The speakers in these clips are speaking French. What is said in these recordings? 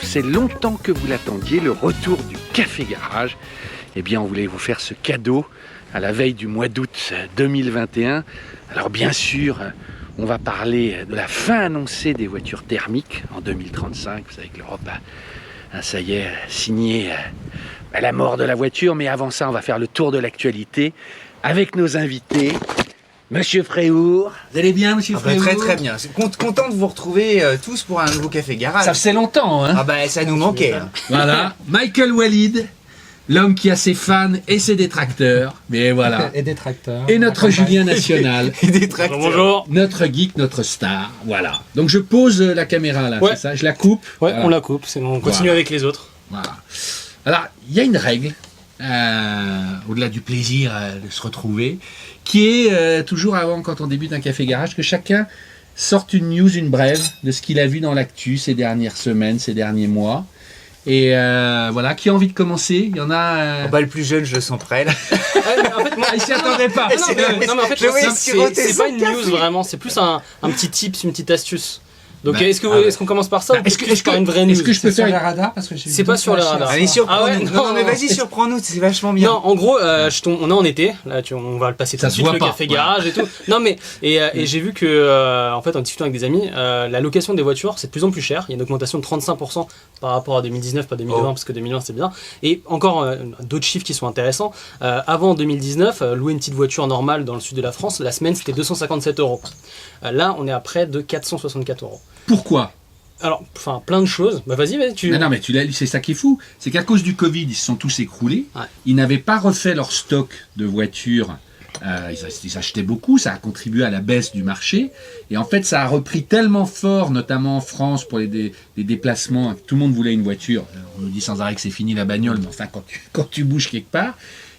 C'est longtemps que vous l'attendiez, le retour du Café Garage. Eh bien, on voulait vous faire ce cadeau à la veille du mois d'août 2021. Alors bien sûr, on va parler de la fin annoncée des voitures thermiques en 2035. Vous savez que l'Europe a, ça y est, signé la mort de la voiture. Mais avant ça, on va faire le tour de l'actualité avec nos invités. Monsieur Fréhour, vous allez bien, monsieur Fréhour? Très très bien. Content de vous retrouver tous pour un nouveau Café Garage. Ça faisait longtemps, hein? Ah bah ça nous manquait. Hein. Voilà, Michael Walid, l'homme qui a ses fans et ses détracteurs. Mais voilà. Et détracteurs. Et notre Julien National. Et des tracteurs. Bonjour. Notre geek, notre star. Voilà. Donc je pose la caméra là, Ouais. c'est ça? Je la coupe. Ouais, Voilà. on la coupe, c'est bon, on continue Voilà. avec les autres. Voilà. Alors, il y a une règle, au-delà du plaisir de se retrouver, qui est toujours avant, quand on débute un Café Garage, que chacun sorte une news, une brève de ce qu'il a vu dans l'actu ces dernières semaines, ces derniers mois. Et voilà, qui a envie de commencer? Il y en a... Oh bah le plus jeune, je le sens prêt là. il s'y attendait pas. Non, mais en fait, Je voyais siroter c'est son pas une café. news vraiment, c'est plus un petit tips, une petite astuce. Donc Bah, est-ce qu'on commence par ça ou plus par une vraie news? est-ce que je peux C'est sur faire les une... radars parce que j'ai C'est vu pas deux sur les flashs radars. hier Allez, soir. surprends-nous. Ah ouais, non, mais non. vas-y, surprends-nous, c'est vachement bien. Non, en gros, on est en été. Là, on va le passer tout Ça de se suite voit le pas, Café voilà. Garage et tout. Non, mais et j'ai vu que en fait, en discutant avec des amis, la location des voitures c'est de plus en plus cher. Il y a une augmentation de 35% par rapport à 2019, pas 2020 parce que 2020 c'est bien. Et encore d'autres chiffres qui sont intéressants. Avant 2019, louer une petite voiture normale dans le sud de la France, la semaine c'était 257 €. Là, on est à près de 464 €. Pourquoi? Alors, enfin, plein de choses. Bah vas-y, tu. Non, mais tu l'as lu, c'est ça qui est fou. C'est qu'à cause du Covid, ils se sont tous écroulés. Ouais. Ils n'avaient pas refait leur stock de voitures. Ils achetaient beaucoup, ça a contribué à la baisse du marché. Et en fait, ça a repris tellement fort, notamment en France, pour les déplacements. Tout le monde voulait une voiture. On nous dit sans arrêt que c'est fini la bagnole, mais enfin, quand tu bouges quelque part,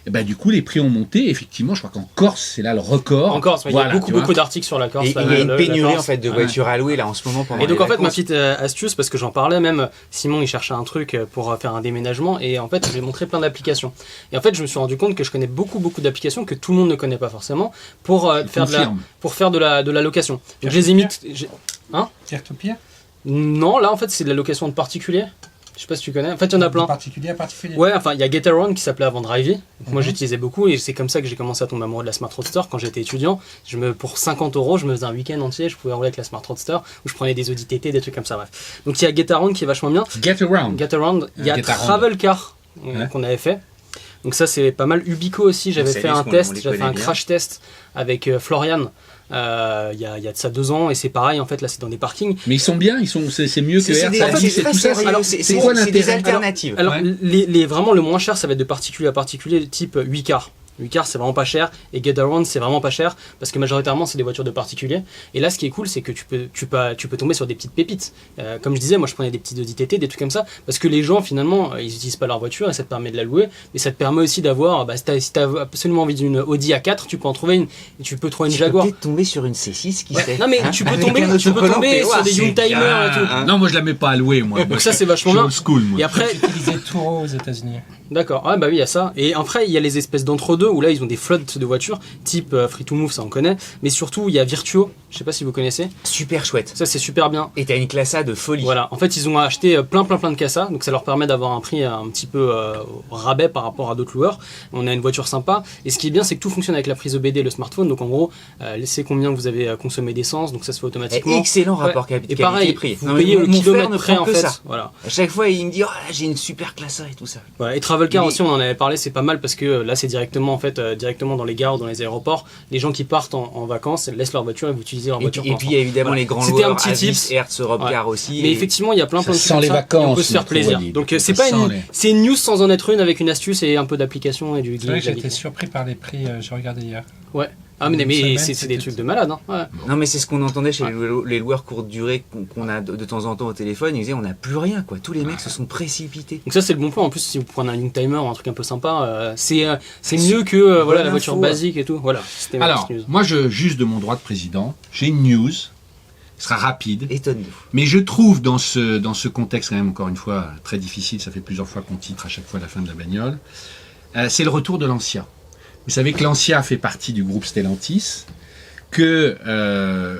et ben, du coup, les prix ont monté. Effectivement, je crois qu'en Corse, c'est là le record. En Corse, il y Voilà, a tu vois. beaucoup d'articles sur la Corse. Et il là, y a une la pénurie Corse. en fait de voitures à louer là en ce moment pendant Et donc les en fait ma vacances. petite astuce, parce que j'en parlais même, Simon il cherchait un truc pour faire un déménagement et en fait j'ai montré plein d'applications. Et en fait je me suis rendu compte que je connais beaucoup d'applications que tout le monde ne connaît pas forcément pour faire de la location. Donc, je les ai mis... Peer-to-peer. Non, là en fait c'est de la location de particuliers. Je sais pas si tu connais. En fait il y en a plein. Particulier à particulier. Ouais, enfin il y a GetAround qui s'appelait avant Drivey. Donc, moi j'utilisais beaucoup et c'est comme ça que j'ai commencé à tomber amoureux de la Smart Roadster quand j'étais étudiant. Pour 50 €, je me faisais un week-end entier, je pouvais rouler avec la Smart Roadster où je prenais des Audi TT, des trucs comme ça, bref. Donc il y a GetAround qui est vachement bien. Get around. GetAround, il y a GetAround. Travelcar Ouais. qu'on avait fait. Donc ça c'est pas mal. Ubico aussi, j'avais C'est fait lui, un on test, les j'avais fait connaît un bien. crash test avec Florian. Il y a de ça 2 ans et c'est pareil en fait là c'est dans des parkings. Mais ils sont bien, c'est mieux que C'est des- Air en fait, Service c'est et très tout ça. sérieux, Alors, c'est c'est quoi c'est des l'intérêt? alternatives. Alors Ouais. vraiment le moins cher ça va être de particulier à particulier type 8 cars. 8 cars c'est vraiment pas cher et GetAround c'est vraiment pas cher parce que majoritairement c'est des voitures de particuliers et là ce qui est cool c'est que tu peux tomber sur des petites pépites. Comme je disais moi je prenais des petits Audi TT des trucs comme ça parce que les gens finalement ils utilisent pas leur voiture et ça te permet de la louer mais ça te permet aussi d'avoir si t'as absolument envie d'une Audi A4 tu peux en trouver une et tu peux trouver une Tu peux Jaguar. peut-être tomber sur une C6 qui sait. Non mais Hein, tu peux avec tomber, un tu peux autocollant tomber POA, sur des c'est Youngtimer bien, et tout. hein. Non, moi je la mets pas à louer, moi. Donc ça c'est vachement Je suis bien. old school, moi. Et après Utiliser Turo aux États-Unis. d'accord, ah bah oui, il y a ça. Et après, il y a les espèces d'entre-deux où là, ils ont des flottes de voitures, type Free to Move, ça on connaît. Mais surtout, il y a Virtuo, je sais pas si vous connaissez. Super chouette. Ça, c'est super bien. Et t'as une classe A de folie. Voilà, en fait, ils ont acheté plein de Casa, donc ça leur permet d'avoir un prix un petit peu rabais par rapport à d'autres loueurs. On a une voiture sympa. Et ce qui est bien, c'est que tout fonctionne avec la prise EBD, le smartphone. Donc en gros, laissez combien vous avez consommé d'essence, donc ça se fait Et automatiquement. excellent rapport Et pareil, qualité-prix. vous Non, mais payez le mon frère kilomètre ne près prend en que fait. ça. Voilà. À chaque fois, il me dit, oh là, j'ai une super classe A et tout ça. Voilà. Et Travelcar Il est- aussi, on en avait parlé, c'est pas mal parce que là, c'est directement en fait, directement dans les gares ou dans les aéroports. Les gens qui partent en vacances laissent leur voiture et vous utilisez leur Et voiture. puis, il y a évidemment Voilà. les grands C'était un loueurs, petit Avis, tips. Hertz, Europcar Ouais. aussi. Mais et- effectivement, il y a plein de Ça trucs sent comme les ça, et vacances, on peut se faire notre plaisir. Walid. Donc Ça c'est pas sent une, les- c'est une news sans en être une avec une astuce et un peu d'application et du C'est vrai que guide. j'étais surpris par les prix, j'ai regardé hier. Ouais. Ah mais Une semaine, c'est des c'était- trucs de malade. Hein. Ouais. Non, mais c'est ce qu'on entendait chez les loueurs courte durée qu'on a de temps en temps au téléphone. Ils disaient, on n'a plus rien, quoi. Tous les mecs se sont précipités. Donc ça c'est le bon point. En plus si vous prenez un Youngtimer ou un truc un peu sympa, c'est mieux que voilà la voiture info. basique et tout. Voilà. C'était ma Alors, petite news. moi, juste de mon droit de président, j'ai une news. Ce sera rapide. Étonne-nous. Mais je trouve dans ce contexte, quand même, encore une fois, très difficile, ça fait plusieurs fois qu'on titre à chaque fois la fin de la bagnole, c'est le retour de Lancia. Vous savez que Lancia fait partie du groupe Stellantis, que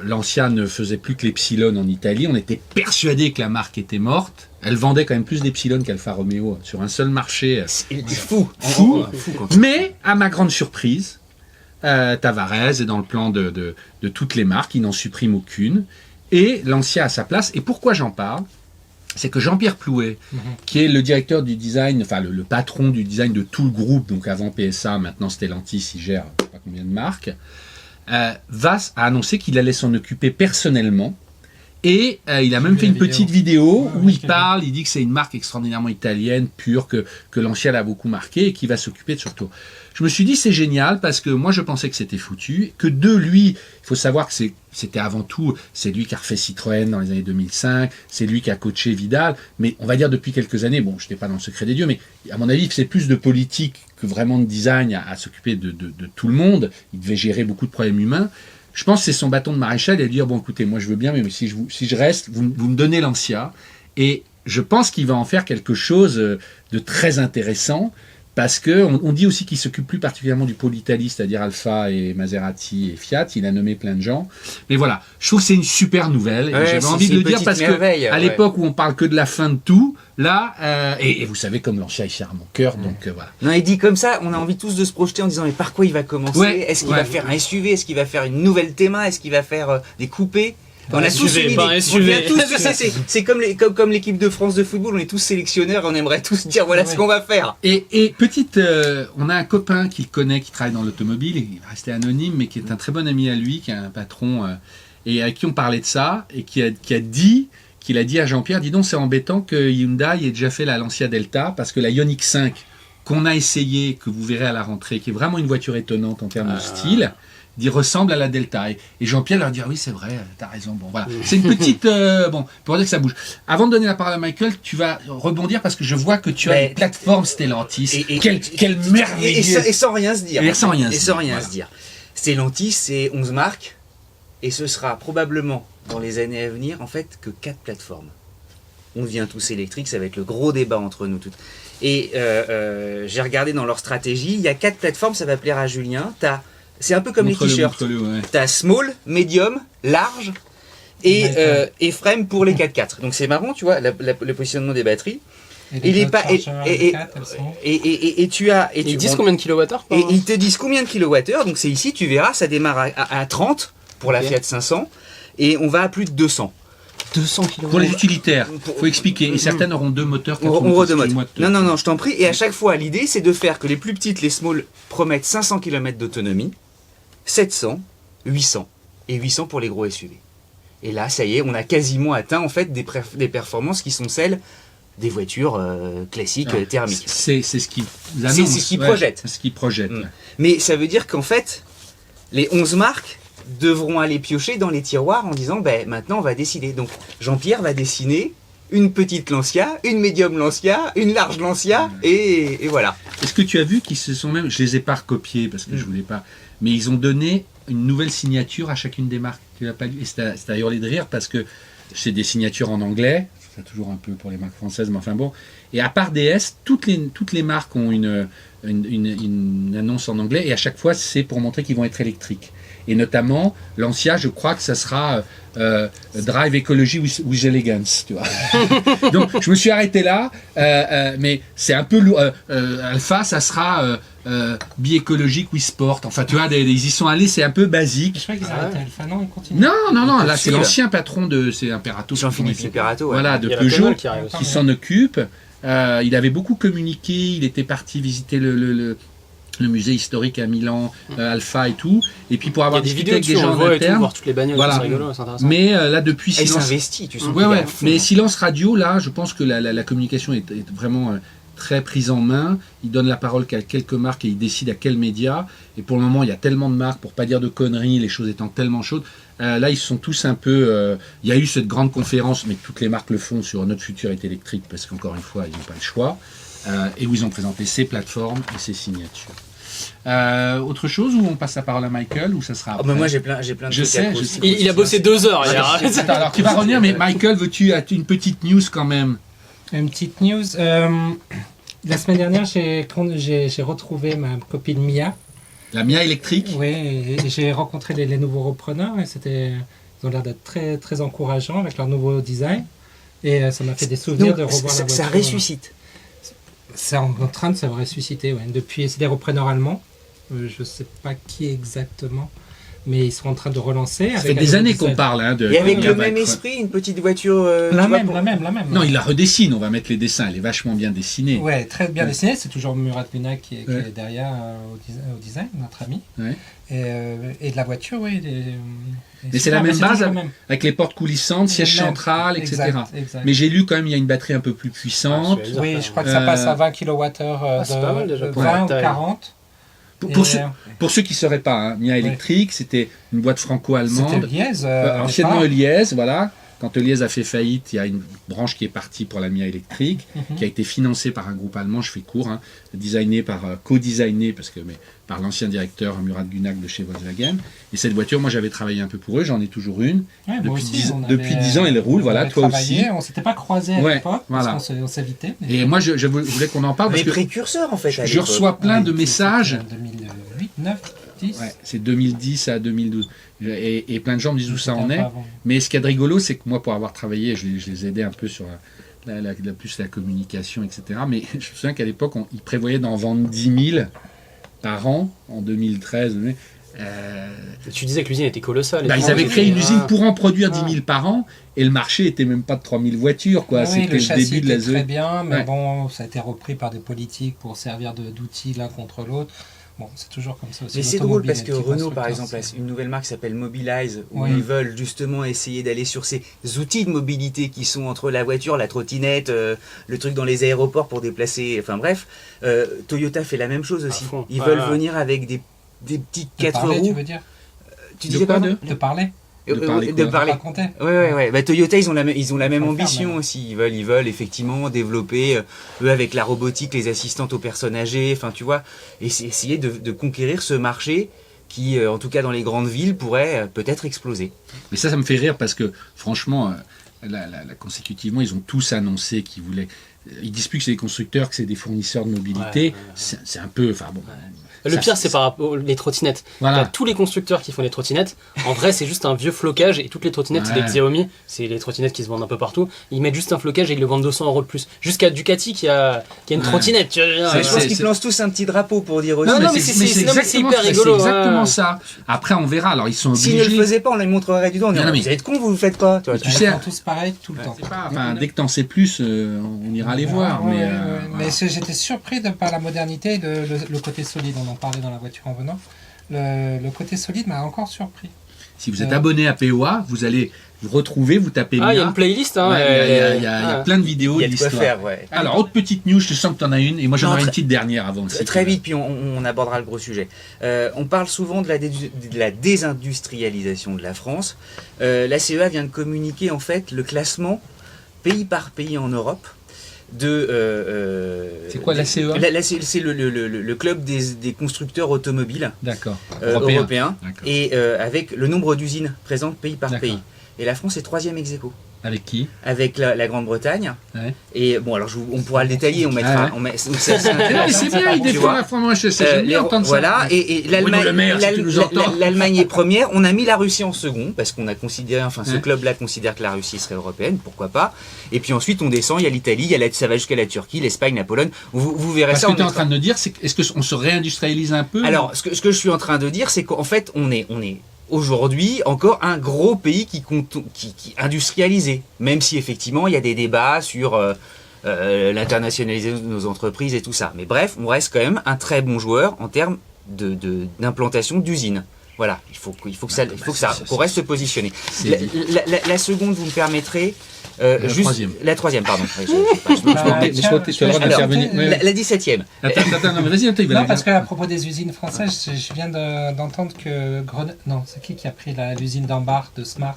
Lancia ne faisait plus que l'Epsilon en Italie. On était persuadé que la marque était morte. Elle vendait quand même plus d'Epsilon qu'Alfa Romeo sur un seul marché. C'est fou. Fou. Quand Mais, à ma grande surprise, Tavares est dans le plan de toutes les marques, il n'en supprime aucune. Et Lancia à sa place. Et pourquoi j'en parle ? C'est que Jean-Pierre Plouet, qui est le directeur du design, enfin le patron du design de tout le groupe, donc avant PSA, maintenant Stellantis, il gère je sais pas combien de marques, a annoncé qu'il allait s'en occuper personnellement. Et il a même fait une petite vidéo où il parle, il dit que c'est une marque extraordinairement italienne, pure, que Lancia l'a beaucoup marqué et qui va s'occuper de surtout. Je me suis dit c'est génial parce que moi je pensais que c'était foutu, que de lui, il faut savoir que c'était avant tout, c'est lui qui a refait Citroën dans les années 2005, c'est lui qui a coaché Vidal, mais on va dire depuis quelques années, bon je n'étais pas dans le secret des dieux, mais à mon avis c'est plus de politique que vraiment de design à s'occuper de tout le monde, il devait gérer beaucoup de problèmes humains. Je pense que c'est son bâton de maréchal et de dire bon écoutez moi je veux bien mais si je reste vous me donnez Lancia et je pense qu'il va en faire quelque chose de très intéressant parce que on dit aussi qu'il s'occupe plus particulièrement du pôle Italie, c'est-à-dire Alfa et Maserati et Fiat, il a nommé plein de gens. Mais voilà, je trouve que c'est une super nouvelle. Ouais, j'avais envie de le dire parce que à l'époque où on parle que de la fin de tout, là, et vous savez comme Lancia est cher à mon cœur, donc voilà. Non, il dit comme ça, on a envie tous de se projeter en disant mais par quoi il va commencer ? Est-ce qu'il va faire un SUV ? Est-ce qu'il va faire une nouvelle Thema ? Est-ce qu'il va faire des coupés ? On a tous une idée. C'est comme l'équipe de France de football, on est tous sélectionneurs, on aimerait tous dire voilà ce qu'on va faire. Et petite, on a un copain qu'il connaît, qui travaille dans l'automobile, il va rester anonyme, mais qui est un très bon ami à lui, qui est un patron, et à qui on parlait de ça, et qu'il a dit à Jean-Pierre, dis donc c'est embêtant que Hyundai ait déjà fait la Lancia Delta, parce que la Ioniq 5 qu'on a essayé, que vous verrez à la rentrée, qui est vraiment une voiture étonnante en termes de style, ressemble à la Delta. Et Jean-Pierre leur dit ah oui c'est vrai, t'as raison. Bon voilà, c'est une petite pour dire que ça bouge. Avant de donner la parole à Michael, tu vas rebondir parce que je vois que tu as une plateforme Stellantis. Quelle merveille. Et sans rien se dire. Et sans rien se dire. Stellantis c'est 11 marques et ce sera probablement dans les années à venir en fait que 4 plateformes. On devient tous électriques, ça va être le gros débat entre nous toutes. Et j'ai regardé dans leur stratégie, il y a 4 plateformes, ça va plaire à Julien. C'est un peu comme les t-shirts. Ouais. T'as small, medium, large et frame pour les 4x4. Donc c'est marrant, tu vois, le positionnement des batteries. Il est pas et tu as ils disent combien de kilowattheures et ils te disent combien de kilowattheures. Donc c'est ici, tu verras, ça démarre à 30 pour la Fiat 500 et on va à plus de 200. 200 km. Pour les utilitaires, faut expliquer. Et certaines auront 2 moteurs. Auront 2 moteurs. Non, je t'en prie. Et à chaque fois, l'idée, c'est de faire que les plus petites, les small, promettent 500 km d'autonomie, 700, 800 et 800 pour les gros SUV. Et là, ça y est, on a quasiment atteint en fait des performances qui sont celles des voitures classiques thermiques. C'est ce qu'ils annoncent. C'est ce qu'ils projettent. C'est ce qu'ils projettent. Mais ça veut dire qu'en fait, les 11 marques devront aller piocher dans les tiroirs en disant maintenant on va décider. Donc Jean-Pierre va dessiner une petite Lancia, une médium Lancia, une large Lancia et voilà. Est-ce que tu as vu qu'ils se sont même, je les ai pas recopiés parce que je voulais pas, mais ils ont donné une nouvelle signature à chacune des marques. Tu l'as pas lu? Et c'est à hurler de rire parce que c'est des signatures en anglais, c'est toujours un peu pour les marques françaises, mais enfin bon. Et à part DS, toutes les marques ont une annonce en anglais et à chaque fois c'est pour montrer qu'ils vont être électriques. Et notamment, Lancia, je crois que ça sera Drive Ecology with Elegance, tu vois. Donc, je me suis arrêté là, mais c'est un peu lourd. Alpha, ça sera Be Ecologic with Sport. Enfin, tu vois, ils y sont allés, c'est un peu basique. Je crois qu'ils arrêtaient Alpha, non, ils continuent. Non, là, c'est l'ancien patron c'est Imperato. Jean-Philippe Imperato, voilà, de Peugeot, qui s'en occupe. Il avait beaucoup communiqué, il était parti visiter le musée historique à Milan, Alpha et tout, et puis pour avoir discuté avec des gens en interne, voir toutes les bagnoles, voilà. c'est rigolo, c'est intéressant. Mais là depuis il Silence, s'investit, tu sens. Ouais. Mais Silence Radio, là, je pense que la communication est vraiment très prise en main. Il donne la parole qu'à quelques marques et il décide à quel média. Et pour le moment, il y a tellement de marques, pour pas dire de conneries, les choses étant tellement chaudes. Là, ils sont tous un peu. Il y a eu cette grande conférence, mais toutes les marques le font sur notre futur est électrique, parce qu'encore une fois, ils n'ont pas le choix. Et où ils ont présenté ses plateformes et ses signatures. Autre chose ou on passe la parole à Michael ou ça sera après? Moi j'ai plein de trucs à sais. Il a bossé 2 heures. Attends, alors tu vas revenir, mais Michael, veux-tu une petite news quand même? Une petite news. La semaine dernière, j'ai retrouvé ma copine Mia. La Mia électrique? Oui, et j'ai rencontré les nouveaux repreneurs et ils ont l'air d'être très, très encourageants avec leur nouveau design. Et ça m'a fait des souvenirs Donc, de revoir la voiture. ça ressuscite. C'est en train de se ressusciter, ouais. Depuis, c'est des repreneurs allemands. Je ne sais pas qui exactement, mais ils sont en train de relancer. Ça fait des années qu'on parle. Hein, Et avec le Gabak. même esprit, une petite voiture. La tu vois, même, pour- la même. Non, il la redessine, on va mettre les dessins, elle est vachement bien dessinée. Ouais, très bien Ouais. dessiné. C'est toujours Murat Guna qui est Ouais. derrière au design, notre ami. Ouais. Et de la voiture, oui. Mais c'est la même base, toujours le même. avec les portes coulissantes, siège Même. central, etc. Exact. Mais j'ai lu quand même, il y a une batterie un peu plus puissante. Ah, Oui, je crois que ça passe à 20 kWh c'est pas mal déjà de pour 20 la ou taille. 40. Pour ceux qui ne sauraient pas, hein, Mia électrique, c'était une boîte C'était franco-allemande. Liège. Anciennement Eliez, voilà. Quand Eliez a fait faillite, il y a une branche qui est partie pour la Mia électrique, qui a été financée par un groupe allemand, je fais court, hein, designé par, co-designé par l'ancien directeur Murat Gunak de chez Volkswagen. Et cette voiture, moi j'avais travaillé un peu pour eux, j'en ai toujours une. Ouais, Depuis moi aussi, 10 on depuis avait- 10 ans, elle roule, on voilà, avait toi travaillé, aussi. On s'était pas croisés à Ouais, l'époque, voilà. parce qu'on s'évitait. Et moi, je voulais qu'on en parle Mais parce que précurseur, en fait. à je l'époque. reçois plein de messages. 2008, 9, 10. Ouais, c'est 2010 à 2012. Et plein de gens me disent où ça en est. Avant. Mais ce qu'il y a de rigolo, c'est que moi, pour avoir travaillé, je les aidais un peu sur plus la communication, etc. Mais je me souviens qu'à l'époque, ils prévoyaient d'en vendre 10 000 par an, en 2013. Tu disais que l'usine était colossale. Ils avaient créé une usine pour en produire 10 000 par an, et le marché était même pas de 3 000 voitures. Quoi. Oui, C'était le le châssis début de la était très zone. bien, mais Ouais. bon, ça a été repris par des politiques pour servir d'outils l'un contre l'autre. Bon, c'est toujours comme ça aussi. Mais c'est drôle parce que L'automobile, Renault, par les exemple, a constructeurs, une nouvelle marque qui s'appelle Mobilize, où Oui. ils veulent justement essayer d'aller sur ces outils de mobilité qui sont entre la voiture, la trottinette, le truc dans les aéroports pour déplacer. Enfin bref, Toyota fait la même chose aussi. fond. Ils Ouais, veulent ouais. venir avec des petites de 4 parler, roues. tu veux dire Tu De disais quoi, quoi de De parler, De parler quoi de parler. raconter. Ouais. Bah, Toyota, ils ont la même Faut le faire, ambition maintenant. aussi. Ils veulent effectivement développer, eux, avec la robotique, les assistantes aux personnes âgées, enfin, tu vois, et c'est essayer de conquérir ce marché qui, en tout cas dans les grandes villes, pourrait peut-être exploser. Mais ça me fait rire parce que, franchement, consécutivement, ils ont tous annoncé qu'ils voulaient. Ils disent plus que c'est des constructeurs, que c'est des fournisseurs de mobilité. Ouais. C'est un peu. Enfin bon. Le ça- pire, c'est par rapport aux les trottinettes. Voilà. T'as tous les constructeurs qui font les trottinettes. En vrai, c'est juste un vieux flocage et toutes les trottinettes, c'est Ouais. des Xiaomi. C'est les trottinettes qui se vendent un peu partout. Ils mettent juste un flocage et ils le vendent 200 € de plus. Jusqu'à Ducati qui a une trottinette. Tu vois, Mais je pense c'est- qu'ils lancent tous un petit drapeau pour dire aussi. Non, mais c'est c'est hyper c'est rigolo, exactement ouais. ça. Après, on verra. Alors, ils sont S'ils ne le obligés. faisaient pas, on les montrerait du doigt. On dirait, Non, mais- vous êtes cons, vous le faites pas. Tu vois, Tu Ils sais- font tous pareil tout le temps. C'est pas- enfin, dès que t'en sais plus, on ira les voir. Ouais, mais ouais, ouais. voilà. Mais j'étais surpris par la modernité et le côté solide. On en parlait dans la voiture en venant. Le côté solide m'a encore surpris. Si vous êtes abonné à POA, vous allez vous retrouver, vous tapez Ah, il y a Mia. une playlist. Hein, Ouais, il y a ah. plein de vidéos il y a de de quoi l'histoire. faire, ouais. Alors, autre petite news, je sens que tu en as une, et moi j'en Non, aurai une très- petite dernière avant aussi. Très vite, puis on abordera le gros sujet. On parle souvent de la désindustrialisation de la France. La CEA vient de communiquer en fait le classement pays par pays en Europe de. C'est quoi la CEA? C'est le club des constructeurs automobiles D'accord. européens, D'accord. et avec le nombre d'usines présentes pays par D'accord. pays. Et la France est 3e ex aequo, Avec qui? avec la Grande-Bretagne. Ouais. Et bon, alors on pourra le détailler, on mettra. Ouais. On met, c'est Mais c'est bien, il tu défend vois. la France. Moi, j'aime bien entendre ça. Voilà, et Bruno Le Maire, si tu nous entends. l'Allemagne est première. On a mis la Russie en second parce qu'on a considéré, enfin ce Ouais. club-là considère que la Russie serait européenne, pourquoi pas. Et puis ensuite on descend, il y a l'Italie, ça va jusqu'à la Turquie, l'Espagne, la Pologne. Vous verrez Parce ça. que on tu es en mettra- train de dire, c'est est-ce qu'on se réindustrialise un peu? Alors, ce que je suis en train de dire, c'est qu'en fait, on est aujourd'hui encore un gros pays qui industrialisé, même si effectivement il y a des débats sur l'internationalisation de nos entreprises et tout ça. Mais bref, on reste quand même un très bon joueur en termes d'implantation d'usines. Voilà, il faut qu'on reste positionné. C'est- La seconde, vous me permettrez. La juste troisième. La troisième, pardon. Oui, Bah, tu as le droit Alors, d'intervenir. Ouais. la 17e. Attends, non, mais vas-y, attends, il va Non, la parce dire. qu'à propos des usines françaises, je viens d'entendre que Non, c'est qui a pris l'usine d'Ambar de Smart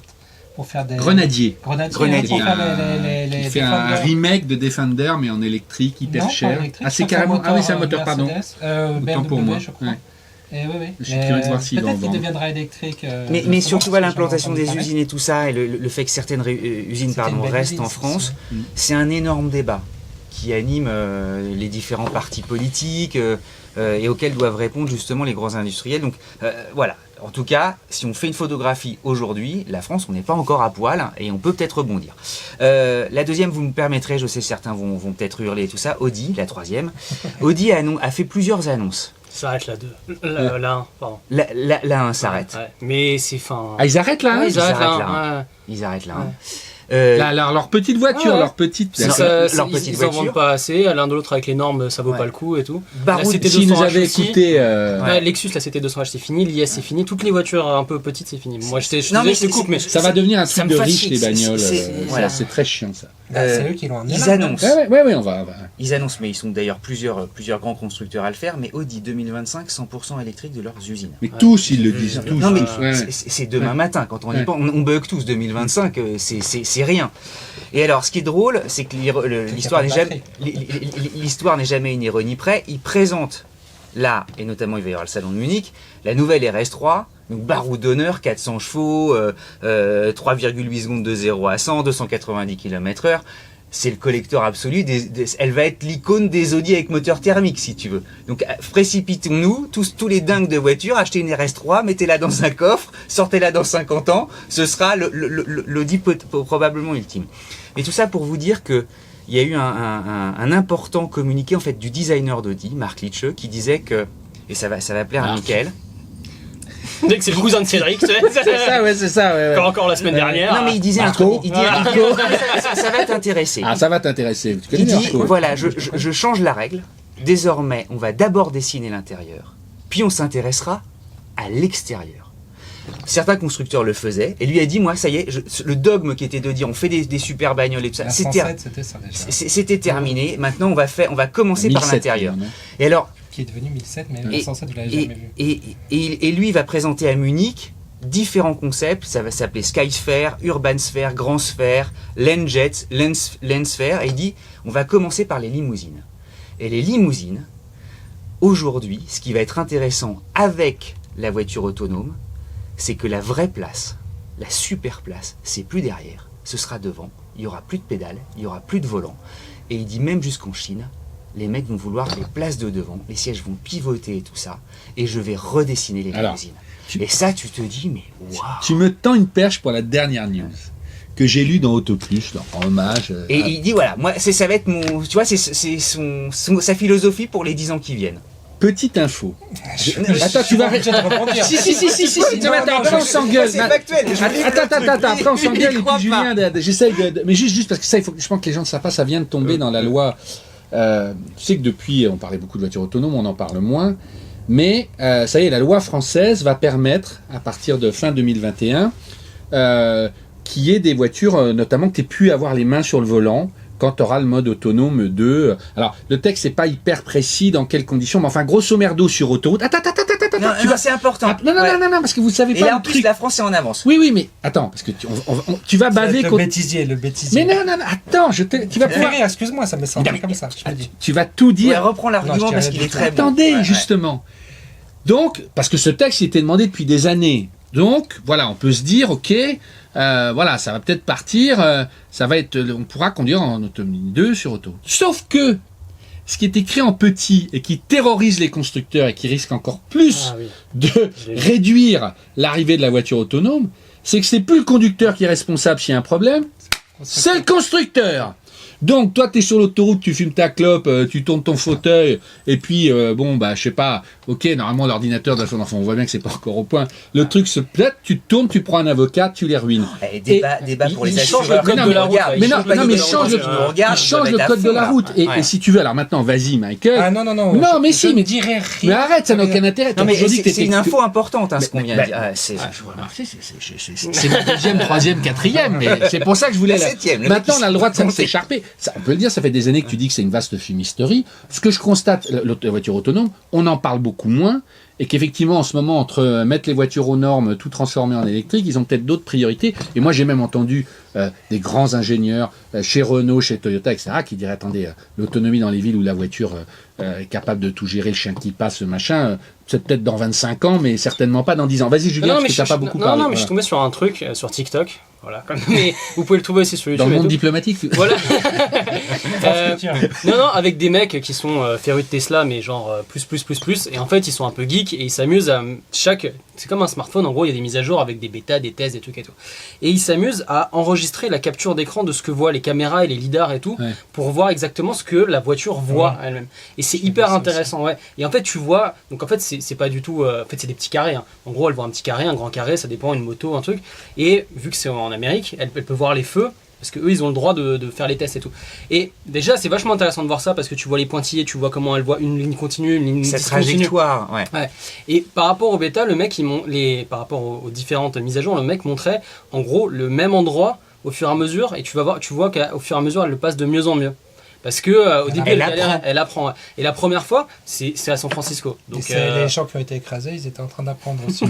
pour faire des... Grenadier. Grenadier. Pour faire les Qui fait un Defender. remake de Defender, mais en électrique, hyper Non, pas cher. électrique, Ah, c'est je crois carrément. que Ah oui, c'est un moteur, pardon. Mercedes, Autant pour BMW, moi. je crois. Ouais. Et oui. Je suis curieux de voir s'il va en Peut-être qu'il vendre. deviendra électrique. Mais justement, surtout parce que l'implantation j'en ai des entendu usines et tout ça, et le fait que certaines usines C'était une belle restent usine, en France, ça. c'est un énorme débat. qui animent les différents partis politiques et auxquels doivent répondre justement les grands industriels. Donc voilà, en tout cas, si on fait une photographie aujourd'hui, la France, on n'est pas encore à poil et on peut peut-être rebondir. La deuxième, vous me permettrez, je sais certains vont peut-être hurler et tout ça, Audi, la troisième. Audi a fait plusieurs annonces. Ça arrête la 2. La 1, pardon. La 1 s'arrête. Ouais. Mais c'est fin. Ah, ils arrêtent là, hein. Ouais, Ils arrêtent là. là. Ils arrêtent là. Leur petite voiture, leur petite. C'est Ça, ça, leur petite ils en voiture. vendent pas assez. L'un de l'autre avec les normes, ça vaut Ouais. pas le coup et tout. Baroud, La CT200H S'ils nous avaient aussi. écouté. Ouais, Lexus, la CT200H c'est fini, l'IS c'est fini, toutes les voitures un peu petites c'est fini. Moi je Non, mais te coupe, mais Ça va devenir un ça truc me de riche, fatigue, les bagnoles. voilà. C'est très chiant, ça. C'est eux qui l'ont amené Ils là. annoncent. Ouais, on va. Ils annoncent, mais ils sont d'ailleurs plusieurs grands constructeurs à le faire, mais Audi 2025, 100% électrique de leurs usines. Mais tous, ils le disent, tous. Non mais Ouais. c'est demain matin, quand on y Ouais. pense, on bug tous 2025, c'est rien. Et alors ce qui est drôle, c'est que l'histoire n'est jamais une ironie près. Ils présentent là, et notamment il va y avoir le salon de Munich, la nouvelle RS3, donc baroud d'honneur, 400 chevaux, 3,8 secondes de 0 à 100, 290 km/h. C'est le collecteur absolu, elle va être l'icône des Audi avec moteur thermique, si tu veux. Donc précipitons-nous, tous les dingues de voitures, achetez une RS3, mettez-la dans un coffre, sortez-la dans 50 ans, ce sera l'Audi probablement ultime. Et tout ça pour vous dire que il y a eu un important communiqué en fait du designer d'Audi, Marc Litscheux, qui disait que, et ça va plaire à Mickaël. dès que c'est le cousin de Cédric, tu sais. C'est ça, ouais. Encore la semaine dernière. Non mais il disait Marco. un truc, il dit ça va t'intéresser. Ah, ça va t'intéresser. Tu connais Il dit, Marco. voilà, je change la règle. Désormais, on va d'abord dessiner l'intérieur, puis on s'intéressera à l'extérieur. Certains constructeurs le faisaient, et lui a dit, moi, ça y est, le dogme qui était de dire on fait des super bagnoles et tout ça, La c'était 107, c'était ça déjà. c'était terminé. Maintenant, on va commencer par 1007, l'intérieur. non. Et alors, Qui est devenu 1007, mais Et- la 107, vous l'avez jamais vu. et lui, il va présenter à Munich différents concepts. Ça va s'appeler Skysphere, Urbansphere, Grandsphere, Landjet, Landsphere. Et il dit, on va commencer par les limousines. Et les limousines, aujourd'hui, ce qui va être intéressant avec la voiture autonome, c'est que la vraie place, la super place, c'est plus derrière, ce sera devant. Il y aura plus de pédales, il y aura plus de volant. Et il dit même jusqu'en Chine, les mecs vont vouloir les places de devant, les sièges vont pivoter et tout ça, et je vais redessiner les Alors, limousines. Et ça, tu te dis, mais waouh. Tu me tends une perche pour la dernière news que j'ai lue dans Autoplus, en hommage. Et il dit voilà, moi ça va être mon, tu vois, c'est sa philosophie pour les 10 ans qui viennent. Petite info. Attends, tu vas- obligé de rebondir. Si. Non, mais attends, non, après on je- s'engueule. c'est factuel. Je lis le Attends, truc, après on il s'engueule. Et croit puis pas. Julien, j'essaye de. Mais juste parce que ça, je pense que les gens ne savent pas, ça vient de tomber dans la loi. Tu sais que depuis, on parlait beaucoup de voitures autonomes, on en parle moins. Mais ça y est, la loi française va permettre, à partir de fin 2021, qu'il y ait des voitures, notamment que tu aies pu avoir les mains sur le volant quand tu auras le mode autonome 2. Alors, le texte n'est pas hyper précis dans quelles conditions, mais enfin, grosso merdo sur autoroute. Attends, Non, tu vas. c'est important. Ah, non, parce que vous savez Et pas là, le en plus, truc. la France est en avance. Oui, mais attends, parce que tu vas baver Le contre. bêtisier, le bêtisier. Mais non, attends, tu vas pouvoir. Rire, excuse-moi, ça me semble Non, mais- comme ça, je me dis. Tu vas tout Ouais, dire. reprends Non, l'argument je parce dirais qu'il est du très bon. Attendez, Ouais, justement. Donc, parce que ce texte il était demandé depuis des années. Donc, voilà, on peut se dire, ok, voilà, ça va peut-être partir, ça va être, on pourra conduire en autonomie 2 sur auto. Sauf que, ce qui est écrit en petit et qui terrorise les constructeurs et qui risque encore plus Ah oui. de Je l'ai vu. réduire l'arrivée de la voiture autonome, c'est que c'est plus le conducteur qui est responsable s'il y a un problème, c'est le constructeur. Donc, toi, tu es sur l'autoroute, tu fumes ta clope, tu tournes ton fauteuil, et puis, bon, bah, je sais pas, ok, normalement, l'ordinateur de la enfin, on voit bien que c'est pas encore au point. Le truc se plate, tu te tournes, tu prends un avocat, tu les ruines. Eh, débat pour les il assureurs. change le code qui de nous la route, regardent. mais Il non, change pas non, le mais code de la change route, le- qui nous regardent, Il change doivent le être à code de fond, la là. route. Et Ouais. si tu veux, alors maintenant, vas-y, Michael. Ah non, Non, mais si, je mais- ne dirais rien. Mais arrête, ça n'a aucun intérêt. Non, T'as mais toujours dit que c'est t'étais- une info importante, hein, ce qu'on Mais- vient mais- de dire. Ah, c'est- C'est ma deuxième, troisième, quatrième, mais c'est pour ça que je voulais La la. septième, le Maintenant, mec, on a le droit de il- s'écharper. Ça, on peut le dire, ça fait des années que tu dis que c'est une vaste fumisterie. Ce que je constate, la voiture autonome, on en parle beaucoup moins, et qu'effectivement, en ce moment, entre mettre les voitures aux normes, tout transformer en électrique, ils ont peut-être d'autres priorités. Et moi, j'ai même entendu des grands ingénieurs chez Renault, chez Toyota, etc., qui diraient, attendez, l'autonomie dans les villes où la voiture est capable de tout gérer, le chien qui passe, machin, c'est peut-être dans 25 ans, mais certainement pas dans 10 ans. Vas-y, Julien, parce que t'as pas beaucoup parlé. Non, mais je Voilà. suis tombé sur un truc sur TikTok. Voilà. Mais vous pouvez le trouver aussi sur YouTube. Dans le et monde tout. diplomatique. Voilà. Tiens. Non, avec des mecs qui sont férus de Tesla, mais genre plus. Et en fait, ils sont un peu geeks et ils s'amusent à c'est comme un smartphone, en gros, il y a des mises à jour avec des bêtas, des tests, des trucs et tout. Et ils s'amusent à enregistrer la capture d'écran de ce que voient les caméras et les lidars et tout, pour voir exactement ce que la voiture voit elle-même. Et c'est hyper intéressant, ouais. Et en fait, tu vois, donc en fait, c'est pas du tout, en fait, c'est des petits carrés. Hein. En gros, elle voit un petit carré, un grand carré, ça dépend, une moto, un truc. Et vu que c'est en Amérique, elle peut voir les feux. Parce qu'eux, ils ont le droit de faire les tests et tout. Et déjà, c'est vachement intéressant de voir ça parce que tu vois les pointillés, tu vois comment elle voit une ligne continue, une ligne Cette discontinue. trajectoire, ouais. Et par rapport au bêta, le mec, par rapport aux différentes mises à jour, le mec montrait en gros le même endroit au fur et à mesure. Et tu vois qu'au fur et à mesure, elle le passe de mieux en mieux. Parce que au début, elle apprend. Ouais. Et la première fois, c'est à San Francisco. Donc Les gens qui ont été écrasés, ils étaient en train d'apprendre aussi.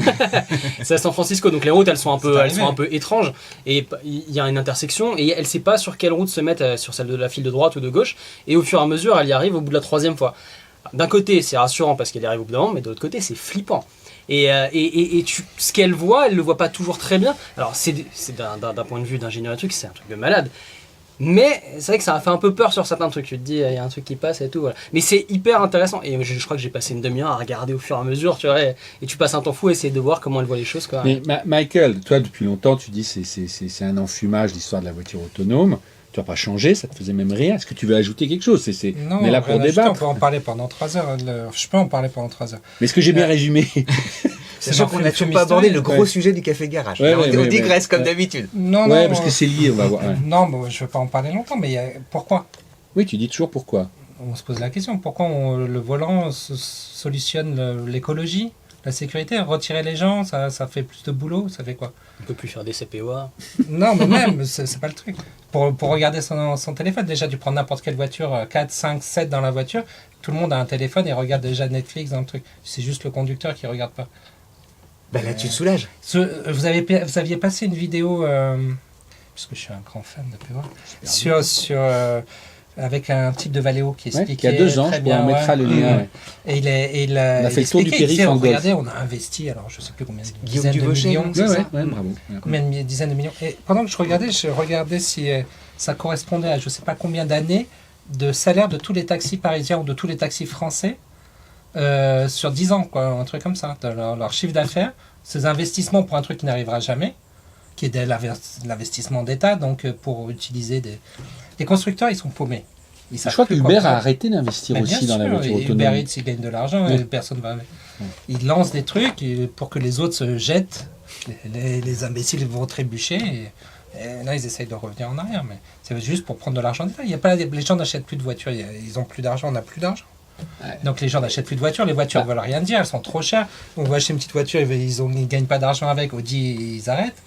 c'est à San Francisco, donc les routes elles sont un peu étranges. Et il y a une intersection et elle sait pas sur quelle route se mettre, sur celle de la file de droite ou de gauche. Et au fur et à mesure, elle y arrive au bout de la 3e fois. D'un côté, c'est rassurant parce qu'elle y arrive au bout d'un moment, mais de l'autre côté, c'est flippant. Et ce qu'elle voit, elle le voit pas toujours très bien. Alors c'est d'un point de vue d'ingénieur et truc, c'est un truc de malade. Mais c'est vrai que ça a fait un peu peur sur certains trucs. Tu te dis, il y a un truc qui passe et tout. Voilà. Mais c'est hyper intéressant. Et je crois que j'ai passé une demi-heure à regarder au fur et à mesure. Tu vois, et tu passes un temps fou à essayer de voir comment elle voit les choses. Quoi. Mais Michael, toi, depuis longtemps, tu dis c'est un enfumage, l'histoire de la voiture autonome. Tu n'as pas changé, ça te faisait même rire. Est-ce que tu veux ajouter quelque chose? Non, on est là pour rien à ajouter, débattre. on peut en parler pendant 3 heures. Je peux en parler pendant 3 heures. Mais est-ce que j'ai bien résumé? Sachant qu'on n'a toujours pas abordé le gros sujet du café garage. On digresse comme d'habitude. Non, parce que c'est lié, on va voir. Ouais. Non, bon, je ne vais pas en parler longtemps, mais pourquoi? Oui, tu dis toujours pourquoi. On se pose la question, pourquoi le volant solutionne l'écologie, la sécurité? Retirer les gens, ça fait plus de boulot, ça fait quoi? On peut plus faire des CPOA. Non, mais même, c'est pas le truc. Pour regarder son téléphone, déjà, tu prends n'importe quelle voiture, 4, 5, 7 dans la voiture, tout le monde a un téléphone et regarde déjà Netflix dans le truc. C'est juste le conducteur qui regarde pas. Bah là, tu te soulages. Vous aviez passé une vidéo, parce que je suis un grand fan de PO, avec un type de Valeo qui expliquait. Il y a 2 ans, très bien, on mettra le lien. Ouais. Et il a fait le tour du périph' en golf. Regardez, on a investi, alors je sais plus combien, Guillaume Duvaucher, c'est ça bravo. Combien de dizaines de millions. Et pendant que je regardais si ça correspondait à je sais pas combien d'années de salaire de tous les taxis parisiens ou de tous les taxis français sur 10 ans, quoi, un truc comme ça, de leur chiffre d'affaires, ces investissements pour un truc qui n'arrivera jamais, qui est de l'investissement d'État, donc pour utiliser les constructeurs, ils sont paumés. Je crois que Uber a arrêté d'investir aussi dans la voiture autonome. Uber Eats, il gagne de l'argent et personne va. Il lance des trucs pour que les autres se jettent, les imbéciles vont trébucher et là ils essayent de revenir en arrière, mais c'est juste pour prendre de l'argent d'État. Les gens n'achètent plus de voitures, ils ont plus d'argent, on n'a plus d'argent. Donc les gens n'achètent plus de voitures, les voitures ne veulent rien dire, elles sont trop chères. On va acheter une petite voiture, ils ne gagnent pas d'argent avec, Audi ils arrêtent.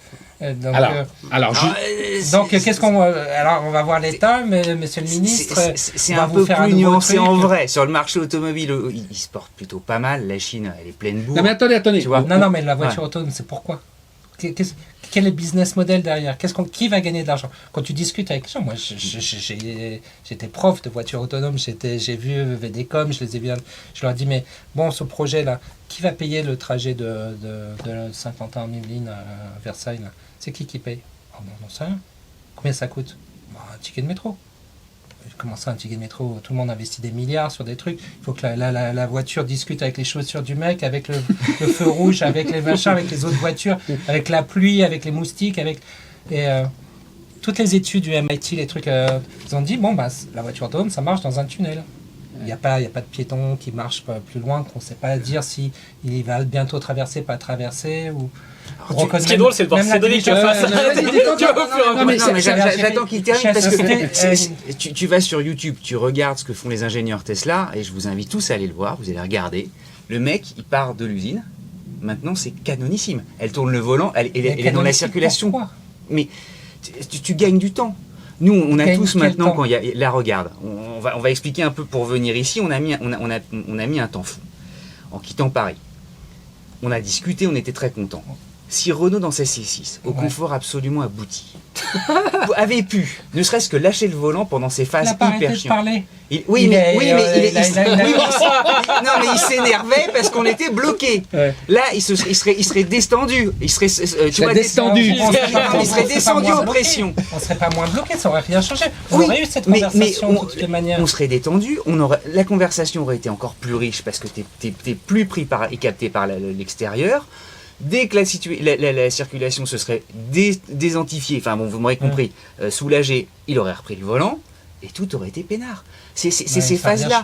Donc qu'est-ce qu'on alors on va voir l'État, monsieur le ministre. C'est un peu plus nuancé en vrai. Sur le marché automobile, il se porte plutôt pas mal. La Chine, elle est pleine bourre. Non mais attendez. Tu vois. Non mais la voiture autonome, c'est pourquoi? Quel est le business model derrière? Qui va gagner de l'argent? Quand tu discutes avec les gens, moi j'étais prof de voiture autonome, j'ai vu VDCom, je les ai vus, je leur ai dit mais bon, ce projet là, qui va payer le trajet de Saint-Quentin-en-Yvelines à Versailles là? C'est qui paye? Oh, non, sait rien. Combien ça coûte? Un ticket de métro. Comment ça, un ticket de métro? Tout le monde investit des milliards sur des trucs. Il faut que la voiture discute avec les chaussures du mec, avec le feu rouge, avec les machins, avec les autres voitures, avec la pluie, avec les moustiques, toutes les études du MIT, les trucs, ils ont dit la voiture autonome, ça marche dans un tunnel. Il n'y a pas de piéton qui marche plus loin, qu'on ne sait pas dire si il va bientôt traverser, pas traverser ou. Ce qui est drôle, c'est de voir Cédric face. J'attends qu'il termine parce que tu vas sur YouTube, tu regardes ce que font les ingénieurs Tesla et je vous invite tous à aller le voir, vous allez regarder. Le mec, il part de l'usine, maintenant c'est canonissime. Elle tourne le volant, elle est dans la circulation. Mais tu gagnes du temps. Nous, on a tous maintenant, quand il y a la regarde, on va expliquer un peu pour venir ici, on a mis un temps fou en quittant Paris. On a discuté, on était très contents. si Renault dans sa C6, au confort absolument abouti, avait pu, ne serait-ce que lâcher le volant pendant ces phases hyper chiantes. Oui, mais il s'énervait parce qu'on était bloqué. Ouais. Là, il serait descendu. Il serait, descendu. Il serait descendu aux pressions. On serait pas moins bloqué, ça aurait rien changé. On aurait eu cette conversation de toutes les manières. On serait détendu. La conversation aurait été encore plus riche parce que t'es plus pris et capté par l'extérieur. Dès que la circulation se serait désentifiée, enfin bon, vous m'aurez compris, soulagée, il aurait repris le volant et tout aurait été peinard. C'est ces phases-là.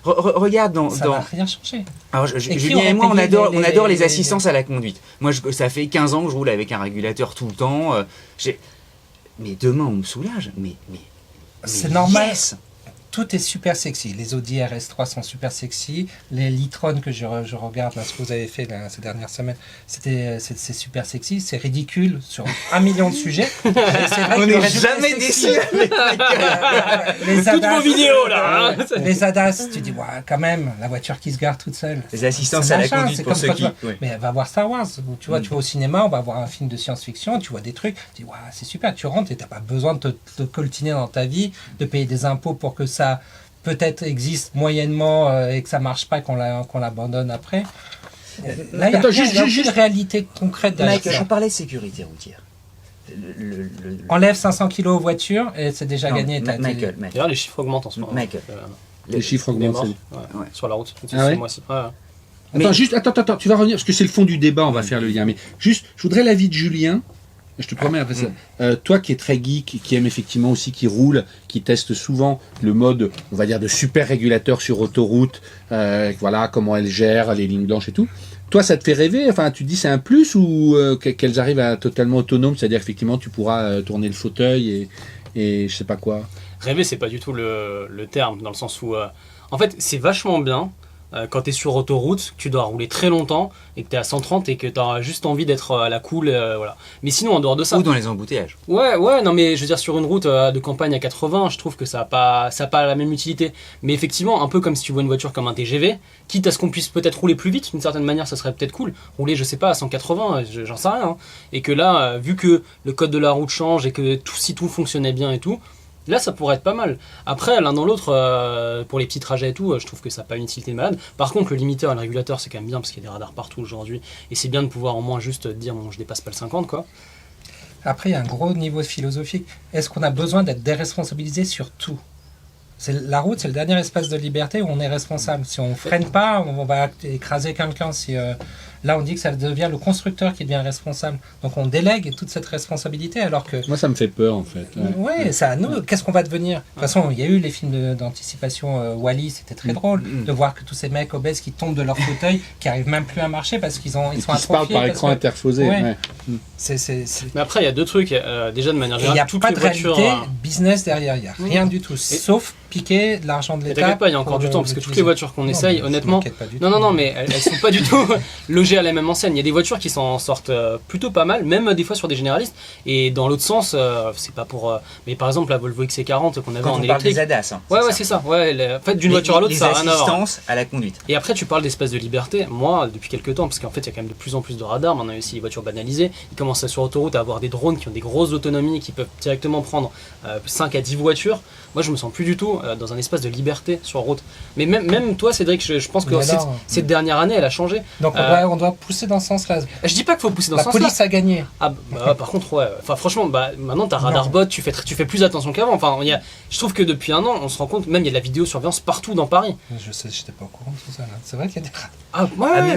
Regarde dans. Ça n'a rien changé. Alors, Julien et moi, on adore les assistances à la conduite. Moi, ça fait 15 ans que je roule avec un régulateur tout le temps. Mais demain, on me soulage. Mais c'est normal. Yes. Tout est super sexy. Les Audi RS3 sont super sexy. Les Litron que je regarde, là, ce que vous avez fait là, ces dernières semaines, c'est super sexy. C'est ridicule sur 1 million de sujets. C'est vrai on n'est jamais déçus. Toutes vos vidéos là. Les ADAS, tu dis, ouais, quand même, la voiture qui se gare toute seule. Les assistances à la conduite pour ceux qui. Mais va voir Star Wars. Tu vois, tu vas au cinéma, on va voir un film de science-fiction, tu vois des trucs, tu dis, ouais, c'est super. Tu rentres et t'as pas besoin de te coltiner dans ta vie, de payer des impôts pour que ça peut-être existe moyennement et que ça marche pas, qu'on l'abandonne après. Là, il y a juste une réalité concrète derrière. Mike, on parlait de sécurité routière. Enlève 500 kilos aux voitures et c'est déjà gagné. Michael. D'ailleurs, les chiffres augmentent en ce moment. Michael. Les chiffres augmentent. Sur la route. Attends, tu vas revenir, parce que c'est le fond du débat, on va faire le lien. Mais juste, je voudrais l'avis de Julien. Je te promets après ça. Toi qui es très geek, qui aime effectivement aussi, qui roule, qui teste souvent le mode, on va dire, de super régulateur sur autoroute, voilà, comment elle gère les lignes blanches et tout. Toi, ça te fait rêver? Enfin, tu te dis c'est un plus ou qu'elles arrivent à totalement autonomes, c'est-à-dire effectivement tu pourras tourner le fauteuil et je sais pas quoi. Rêver, c'est pas du tout le terme, dans le sens où, en fait, c'est vachement bien. Quand tu es sur autoroute, tu dois rouler très longtemps et que tu es à 130 et que tu as juste envie d'être à la cool, voilà. Mais sinon, en dehors de ça... Ou dans les embouteillages. Ouais, non mais je veux dire, sur une route de campagne à 80, je trouve que ça n'a pas la même utilité. Mais effectivement, un peu comme si tu vois une voiture comme un TGV, quitte à ce qu'on puisse peut-être rouler plus vite, d'une certaine manière, ça serait peut-être cool. Rouler, je sais pas, à 180, j'en sais rien. Hein. Et que là, vu que le code de la route change et que si tout fonctionnait bien et tout, là, ça pourrait être pas mal. Après, l'un dans l'autre, pour les petits trajets et tout, je trouve que ça n'a pas une utilité malade. Par contre, le limiteur et le régulateur, c'est quand même bien parce qu'il y a des radars partout aujourd'hui. Et c'est bien de pouvoir au moins juste dire, bon, je dépasse pas le 50, quoi. Après, il y a un gros niveau philosophique. Est-ce qu'on a besoin d'être déresponsabilisé sur tout ? La route, c'est le dernier espace de liberté où on est responsable. Si on freine pas, on va écraser quelqu'un. Là, on dit que ça devient le constructeur qui devient responsable. Donc, on délègue toute cette responsabilité alors que... Moi, ça me fait peur, en fait. Ouais, c'est à nous. Qu'est-ce qu'on va devenir ? De toute façon, il y a eu les films d'anticipation Wall-E, c'était très drôle de voir que tous ces mecs obèses qui tombent de leur fauteuil, qui n'arrivent même plus à marcher parce qu'ils sont atrophiés. Ils se parlent par écran interposé. Ouais. Mais après, il y a deux trucs. Déjà, de manière générale, il n'y a pas de réalité business derrière. Il n'y a rien du tout. Sauf piquer de l'argent de l'État. T'inquiète pas, il y a encore du temps, parce que toutes les voitures qu'on essaye, honnêtement... Non, mais elles sont pas du tout logées à la même enseigne. Il y a des voitures qui s'en sortent plutôt pas mal, même des fois sur des généralistes. Et dans l'autre sens, c'est pas pour... mais par exemple, la Volvo XC40 qu'on avait en électrique... Quand on parle des ADAS. Hein, ouais, c'est ça. Ouais, en fait, d'une voiture à l'autre, ça n'a rien à voir. Les assistances à la conduite. Et après, tu parles d'espace de liberté. Moi, depuis quelques temps, parce qu'en fait, il y a quand même de plus en plus de radars. Maintenant, il y a aussi les voitures banalisées. Ils commencent sur autoroute à avoir des drones qui ont des grosses autonomies, qui peuvent directement prendre 5 à 10 voitures. Moi, je me sens plus du tout dans un espace de liberté sur route. Mais même toi, Cédric, je pense que cette dernière année, elle a changé. Donc on doit pousser dans ce sens-là. Je dis pas qu'il faut pousser dans ce sens-là. La police a gagné. Ah, par contre, ouais. Enfin, franchement, maintenant, t'as radarbot, tu fais plus attention qu'avant. Enfin, je trouve que depuis un an, on se rend compte, même il y a de la vidéosurveillance partout dans Paris. Je sais, j'étais pas au courant de tout ça. Là. C'est vrai qu'il y a des radars. Ah, ouais,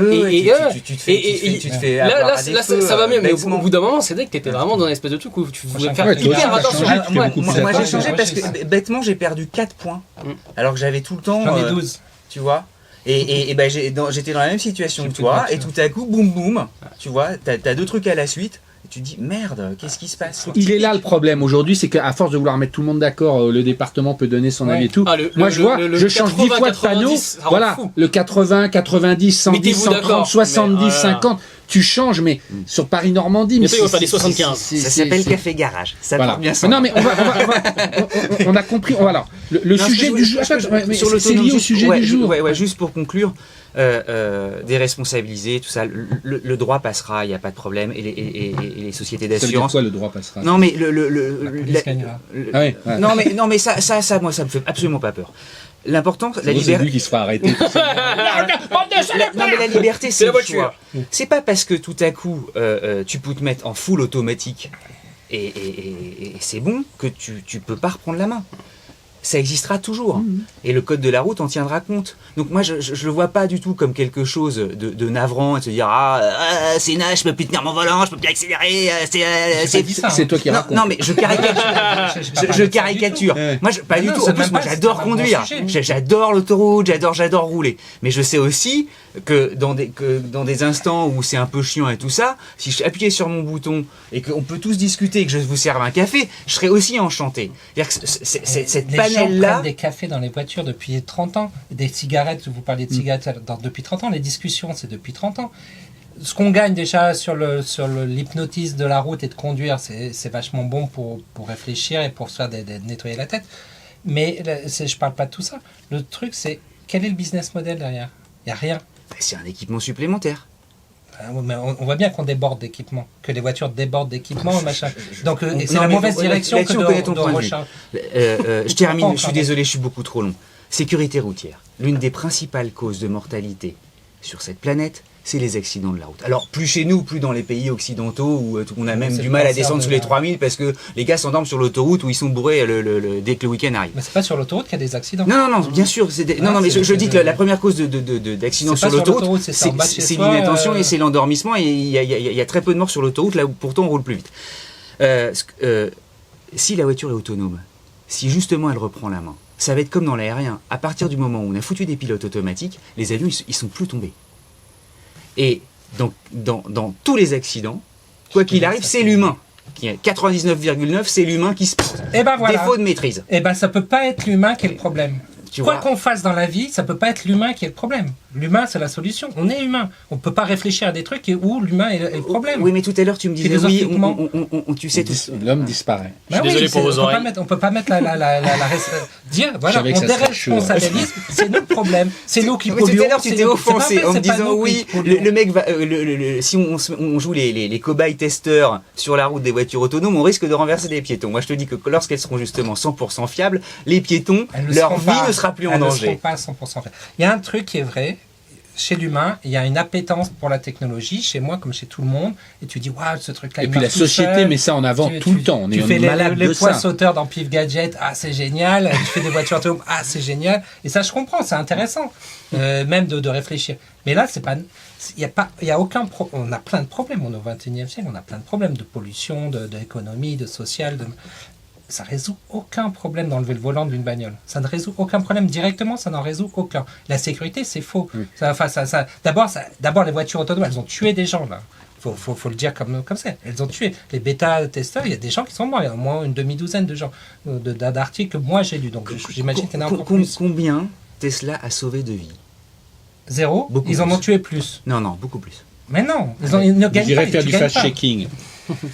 tu te fais là, ça va mieux, mais au bout d'un moment, c'est vrai que t'étais vraiment dans une espèce de truc où tu voulais faire hyper attention. Moi, j'ai changé parce que bêtement, j'ai perdu 4 points. Alors que j'avais tout le temps. J'en ai 12. Tu vois. Et j'étais dans la même situation que toi. Et tout à coup, boum boum. Tu vois, t'as 2 trucs à la suite. Et tu te dis, merde, qu'est-ce qui se passe? Il est là le problème aujourd'hui, c'est qu'à force de vouloir mettre tout le monde d'accord, le département peut donner son avis et tout. Moi je change 10 fois de panneau. Voilà, le 80, 90, 110, 130, 70, 50. tu changes, mais sur Paris-Normandie... Mais toi, il va faire des 75. Ça s'appelle Café Garage. Ça Voilà. porte bien son Non, nom. mais on a compris. Alors, le Non, sujet ce que du je jour, voulais- attends, mais sur c'est l'autonomie, lié au juste- sujet ouais, du jour. Ouais, juste pour conclure, déresponsabiliser, tout ça, le droit passera, il n'y a pas de problème, et les sociétés Ça veut dire d'assurance. quoi, le droit passera? Non, mais La police gagnera. Ah ouais, ouais. non, mais ça, moi, ça me fait absolument pas peur. L'important, la C'est liberté. lui qui se fera arrêter. Non, mais la liberté, c'est la le voiture. choix. C'est pas parce que tout à coup, tu peux te mettre en full automatique et c'est bon que tu peux pas reprendre la main. Ça existera toujours. Et le code de la route en tiendra compte. Donc moi, je le vois pas du tout comme quelque chose de navrant et de se dire c'est naze, je peux plus tenir mon volant, je peux plus accélérer, C'est toi qui non, racontes. non, mais je caricature. je caricature. Ouais. Moi, pas du non, tout. c'est En plus, même moi, pas- j'adore c'est pas mon conduire. sujet. J'adore l'autoroute, j'adore rouler. Mais je sais aussi que dans des instants où c'est un peu chiant et tout ça, si je appuyais sur mon bouton et qu'on peut tous discuter et que je vous serve un café, je serais aussi enchanté. C'est-à-dire que cette Les gens panel-là. prennent des cafés dans les voitures depuis 30 ans. Des cigarettes, vous parlez de cigarettes depuis 30 ans. Les discussions, c'est depuis 30 ans. Ce qu'on gagne déjà sur l'hypnotisme de la route et de conduire, c'est vachement bon pour réfléchir et pour se faire nettoyer la tête. Mais je parle pas de tout ça. Le truc, c'est quel est le business model derrière? Il n'y a rien. C'est un équipement supplémentaire. Mais on voit bien qu'on déborde d'équipements, que les voitures débordent d'équipements, machin. Donc c'est Non, la mais mauvaise direction là-dessus, que on connaît ton de point de vue. recharger. Je termine, je suis Pardon. désolé, je suis beaucoup trop long. Sécurité routière. L'une des principales causes de mortalité sur cette planète, c'est les accidents de la route. Alors, plus chez nous, plus dans les pays occidentaux où on a même c'est du le mal à cancer descendre de sous les la- 3000 parce que les gars s'endorment sur l'autoroute où ils sont bourrés dès que le week-end arrive. Mais c'est pas sur l'autoroute qu'il y a des accidents. Non, bien sûr. Non, mais je dis que la première cause d'accident C'est sur pas sur l'autoroute, l'autoroute, c'est en bas de chez c'est soi, l'inattention et c'est l'endormissement. Et il y a très peu de morts sur l'autoroute, là où pourtant on roule plus vite. Si la voiture est autonome, si justement elle reprend la main, ça va être comme dans l'aérien. À partir du moment où on a foutu des pilotes automatiques, les avions, ils sont plus tombés. Et donc, dans tous les accidents, quoi qu'il arrive, c'est l'humain. 99,9, c'est l'humain qui se pose. Et ben voilà. Défaut de maîtrise. Et ben ça peut pas être l'humain qui est le problème. Tu Quoi vois. qu'on fasse dans la vie, ça peut pas être l'humain qui est le problème. L'humain, c'est la solution. On est humain. On peut pas réfléchir à des trucs où l'humain est le problème. Oui, mais tout à l'heure, tu me disais, oui, Philosophiquement. tu sais tout. L'homme disparaît. Ben Je suis désolé pour vos oreilles. On peut pas mettre dire, voilà, savais que on ça serait chaud. déresponsabilise, c'est notre problème. C'est nous qui Mais tout polluons. à l'heure, tu c'est t'es nous- offensé c'est pas en me c'est pas disant nous oui, qui polluons. le mec va. Si on joue les cobayes testeurs sur la route des voitures autonomes, on risque de renverser des piétons. Moi, je te dis que lorsqu'elles seront justement 100% fiables, les piétons, Elles ne leur seront vie pas- ne sera plus en elles ne danger. seront pas 100% vraies. Il y a un truc qui est vrai. Chez l'humain, il y a une appétence pour la technologie, chez moi comme chez tout le monde, et tu dis, waouh, ce truc-là. Et il puis la marche tout société seul. met ça en avant tout le temps. On tu est fais malade les de poids ça. sauteurs dans Pif Gadget, ah c'est génial. Tu fais des voitures autonomes, ah c'est génial. Et ça je comprends, c'est intéressant, même de réfléchir. Mais là c'est pas, il y a aucun on a plein de problèmes. On est au 21e siècle, on a plein de problèmes de pollution, d'économie, de social. Ça résout aucun problème d'enlever le volant d'une bagnole. Ça ne résout aucun problème directement, ça n'en résout aucun. La sécurité, c'est faux. Oui. D'abord, les voitures autonomes, elles ont tué des gens là. Faut le dire comme ça. Elles ont tué. Les bêta-testeurs, il y a des gens qui sont morts. Il y a au moins une demi-douzaine de gens, d'articles que moi j'ai lus. Donc j'imagine qu'il y en a encore plus. Combien Tesla a sauvé de vies? Zéro. Beaucoup Ils en plus. ont tué plus. Non, beaucoup plus. Mais non, ils ne Je gagnent dirais pas. faire tu du gagnes pas. fast-checking.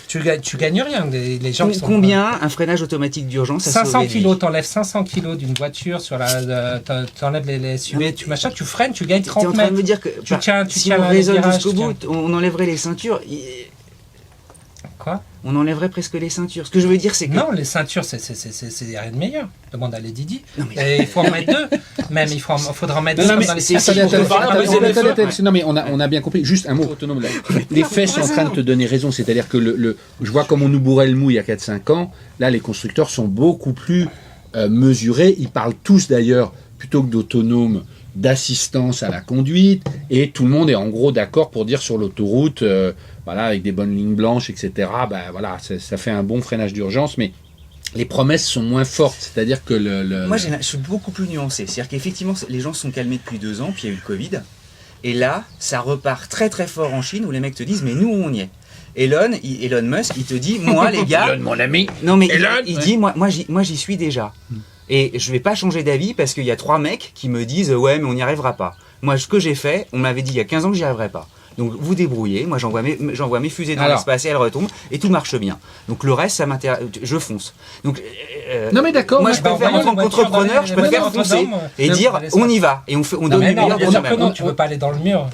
Tu gagnes rien. Les gens qui sont Combien un freinage automatique d'urgence a 500 sauvé de vies? kilos, t'enlèves 500 kilos d'une voiture sur t'enlèves les SUV, tu machin, tu freines, tu gagnes T'es en 30 train de me mètres. dire que Tu tiens si on les raisonne virages, jusqu'au tu bout, on enlèverait les ceintures. Quoi? On enlèverait presque les ceintures. Ce que je veux dire, c'est que Non, les ceintures, c'est rien de meilleur. Demande à Lady Di. Non, mais- Et il faut en mettre deux. Même, faudra en mettre Non, deux non, mais comme dans les c'est- attendez, pour te attendez, parler attendez, de attendez, raison. attendez, non mais on a bien compris. Juste un mot autonome. Là. Les faits sont en train de te donner raison. C'est-à-dire que je vois comme on nous bourrait le mou il y a 4-5 ans. Là, les constructeurs sont beaucoup plus mesurés. Ils parlent tous d'ailleurs, plutôt que d'autonome, d'assistance à la conduite. Et tout le monde est en gros d'accord pour dire sur l'autoroute, voilà, avec des bonnes lignes blanches, etc. Ben voilà, ça fait un bon freinage d'urgence, mais les promesses sont moins fortes. C'est-à-dire que moi, je suis beaucoup plus nuancé. C'est-à-dire qu'effectivement, les gens se sont calmés depuis 2 ans, puis il y a eu le Covid. Et là, ça repart très très fort en Chine où les mecs te disent, mais nous, on y est. Elon Musk, il te dit, moi, les gars. Elon, mon ami. Non, mais Elon, il ouais. dit, moi, j'y suis déjà. Et je vais pas changer d'avis parce qu'il y a 3 mecs qui me disent, ouais, mais on n'y arrivera pas. Moi, ce que j'ai fait, on m'avait dit il y a 15 ans que j'y arriverais pas. Donc vous débrouillez, moi j'envoie mes fusées dans l'espace et elles retombent et tout marche bien. Donc le reste, ça m'intéresse, je fonce. Donc non mais d'accord, moi je préfère en tant qu'entrepreneur, je préfère foncer et dire on y va et on donne du meilleur de nous-mêmes. Non, tu veux pas aller dans le mur.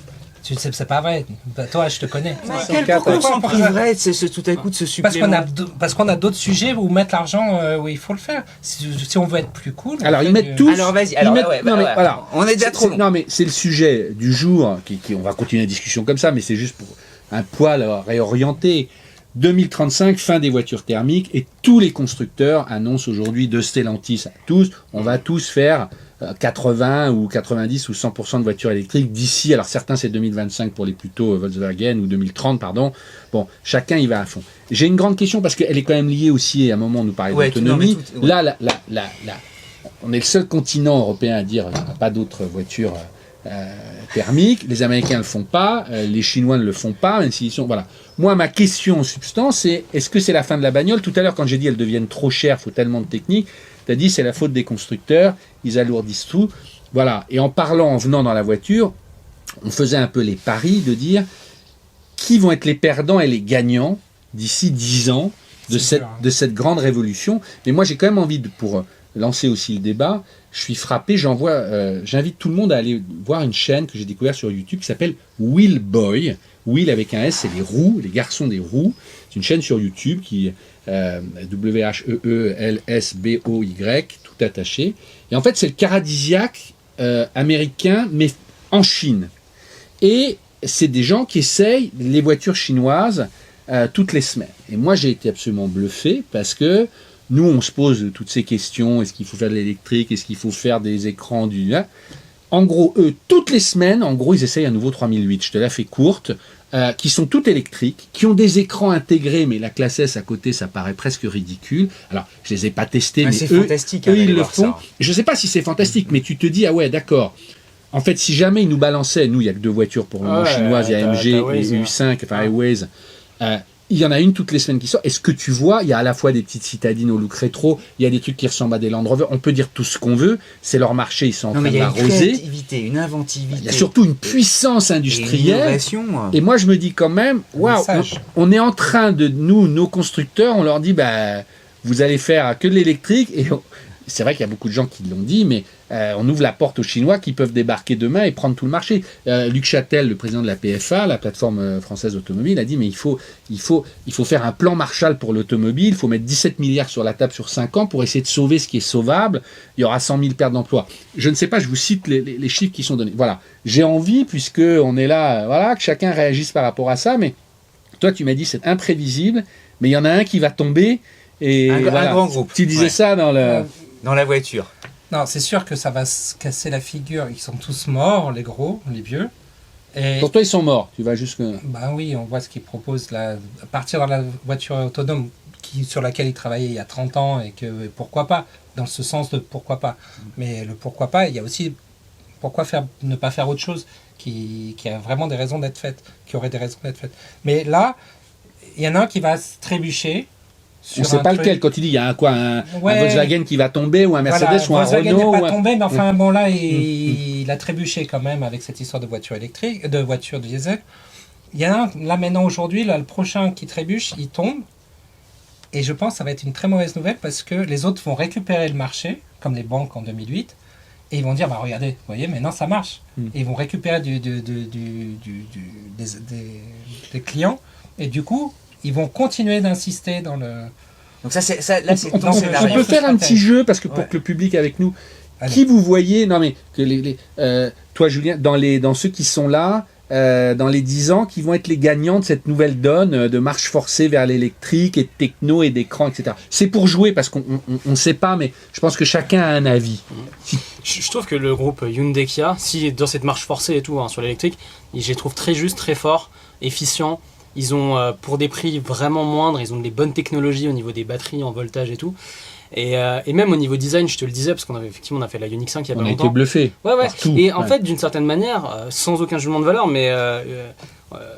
C'est pas vrai. Toi, je te connais. Pourquoi on s'en priverait tout à coup de ce supplément? Parce qu'on a d'autres sujets où mettre l'argent où il faut le faire. Si on veut être plus cool. Alors ils mettent tous. Alors vas-y. Voilà. On est déjà trop long. Non mais c'est le sujet du jour. On va continuer la discussion comme ça, mais c'est juste pour un poil réorienté. 2035, fin des voitures thermiques, et tous les constructeurs annoncent aujourd'hui de Stellantis à tous, on va tous faire 80 ou 90 ou 100% de voitures électriques d'ici, alors certains c'est 2025 pour les plutôt Volkswagen, ou 2030 pardon, bon, chacun y va à fond. J'ai une grande question parce qu'elle est quand même liée aussi, à un moment on nous parlait d'autonomie, là, on est le seul continent européen à dire qu'il n'y a pas d'autres voitures thermiques, les Américains ne le font pas, les Chinois ne le font pas, même s'ils sont, voilà. Moi, ma question en substance, c'est est-ce que c'est la fin de la bagnole? Tout à l'heure, quand j'ai dit elles deviennent trop chères, il faut tellement de technique, tu as dit c'est la faute des constructeurs, ils alourdissent tout. Voilà. Et en parlant, en venant dans la voiture, on faisait un peu les paris de dire qui vont être les perdants et les gagnants d'ici 10 ans de cette grande révolution. Mais moi, j'ai quand même envie, pour lancer aussi le débat, je suis frappé, j'invite tout le monde à aller voir une chaîne que j'ai découverte sur YouTube qui s'appelle Wheelboy. Wheel avec un S, c'est les roues, les garçons des roues. C'est une chaîne sur YouTube qui WHEELSBOY, tout attaché. Et en fait, c'est le Caradisiaque américain, mais en Chine. Et c'est des gens qui essayent les voitures chinoises toutes les semaines. Et moi, j'ai été absolument bluffé parce que nous, on se pose toutes ces questions. Est-ce qu'il faut faire de l'électrique? Est-ce qu'il faut faire des écrans En gros, eux, toutes les semaines, ils essayent un nouveau 3008. Je te la fais courte. Qui sont toutes électriques, qui ont des écrans intégrés, mais la classe S à côté, ça paraît presque ridicule. Alors, je les ai pas testés, mais c'est eux, fantastique, ils le font. Je sais pas si c'est fantastique, mais tu te dis, ah ouais, d'accord. En fait, si jamais ils nous balançaient, nous, il y a que 2 voitures pour le moment chinoises, il y a MG et U5, enfin Airways. Il y en a une toutes les semaines qui sort. Est-ce que tu vois, il y a à la fois des petites citadines au look rétro, il y a des trucs qui ressemblent à des Land Rover, on peut dire tout ce qu'on veut, c'est leur marché, ils sont en train de l'arroser. Il y a une créativité, une inventivité. Il y a surtout une puissance industrielle. Et moi je me dis quand même, waouh, on est en train de, nos constructeurs, on leur dit, vous allez faire que de l'électrique, et c'est vrai qu'il y a beaucoup de gens qui l'ont dit, mais on ouvre la porte aux Chinois qui peuvent débarquer demain et prendre tout le marché. Luc Châtel, le président de la PFA, la plateforme française automobile, a dit mais il faut faire un plan Marshall pour l'automobile, il faut mettre 17 milliards sur la table sur 5 ans pour essayer de sauver ce qui est sauvable, il y aura 100 000 pertes d'emplois. Je ne sais pas, je vous cite les chiffres qui sont donnés. Voilà, j'ai envie, puisqu'on est là, que chacun réagisse par rapport à ça, mais toi tu m'as dit c'est imprévisible, mais il y en a un qui va tomber, et un grand groupe. Tu disais ça dans la voiture. Non, c'est sûr que ça va se casser la figure. Ils sont tous morts, les gros, les vieux. Et pour toi, ils sont morts. Tu vas jusque. Bah oui, on voit ce qu'ils proposent là. À partir de la voiture autonome sur laquelle ils travaillaient il y a 30 ans et que pourquoi pas, dans ce sens de pourquoi pas. Mais le pourquoi pas, il y a aussi pourquoi ne pas faire autre chose qui a vraiment des raisons d'être faite, qui aurait des raisons d'être faite. Mais là, il y en a un qui va se trébucher. On ne sait pas lequel, quand tu dis il y a un Volkswagen qui va tomber, ou un Mercedes, ou un Volkswagen Renault. Volkswagen n'est pas tombé, mais enfin bon là, il a trébuché quand même avec cette histoire de voiture électrique, de voiture diesel. Il y a un, là maintenant aujourd'hui, le prochain qui trébuche, il tombe. Et je pense que ça va être une très mauvaise nouvelle parce que les autres vont récupérer le marché, comme les banques en 2008, et ils vont dire, regardez, vous voyez, maintenant ça marche. Et ils vont récupérer des clients, et du coup, ils vont continuer d'insister dans le... Donc ça, là, c'est on peut faire un petit jeu, parce que pour que le public est avec nous, qui vous voyez, non mais, toi Julien, dans ceux qui sont là, dans les 10 ans, qui vont être les gagnants de cette nouvelle donne de marche forcée vers l'électrique et de techno et d'écran, etc. C'est pour jouer, parce qu'on ne sait pas, mais je pense que chacun a un avis. Je trouve que le groupe Hyundai Kia, si dans cette marche forcée et tout, sur l'électrique, je les trouve très justes, très forts, efficients. Ils ont, pour des prix vraiment moindres, ils ont des bonnes technologies au niveau des batteries en voltage et tout. Et même au niveau design, je te le disais, parce qu'on avait effectivement on a fait la Ioniq 5 il y a pas longtemps. On a été bluffé. Ouais. Et en fait, d'une certaine manière, sans aucun jugement de valeur, mais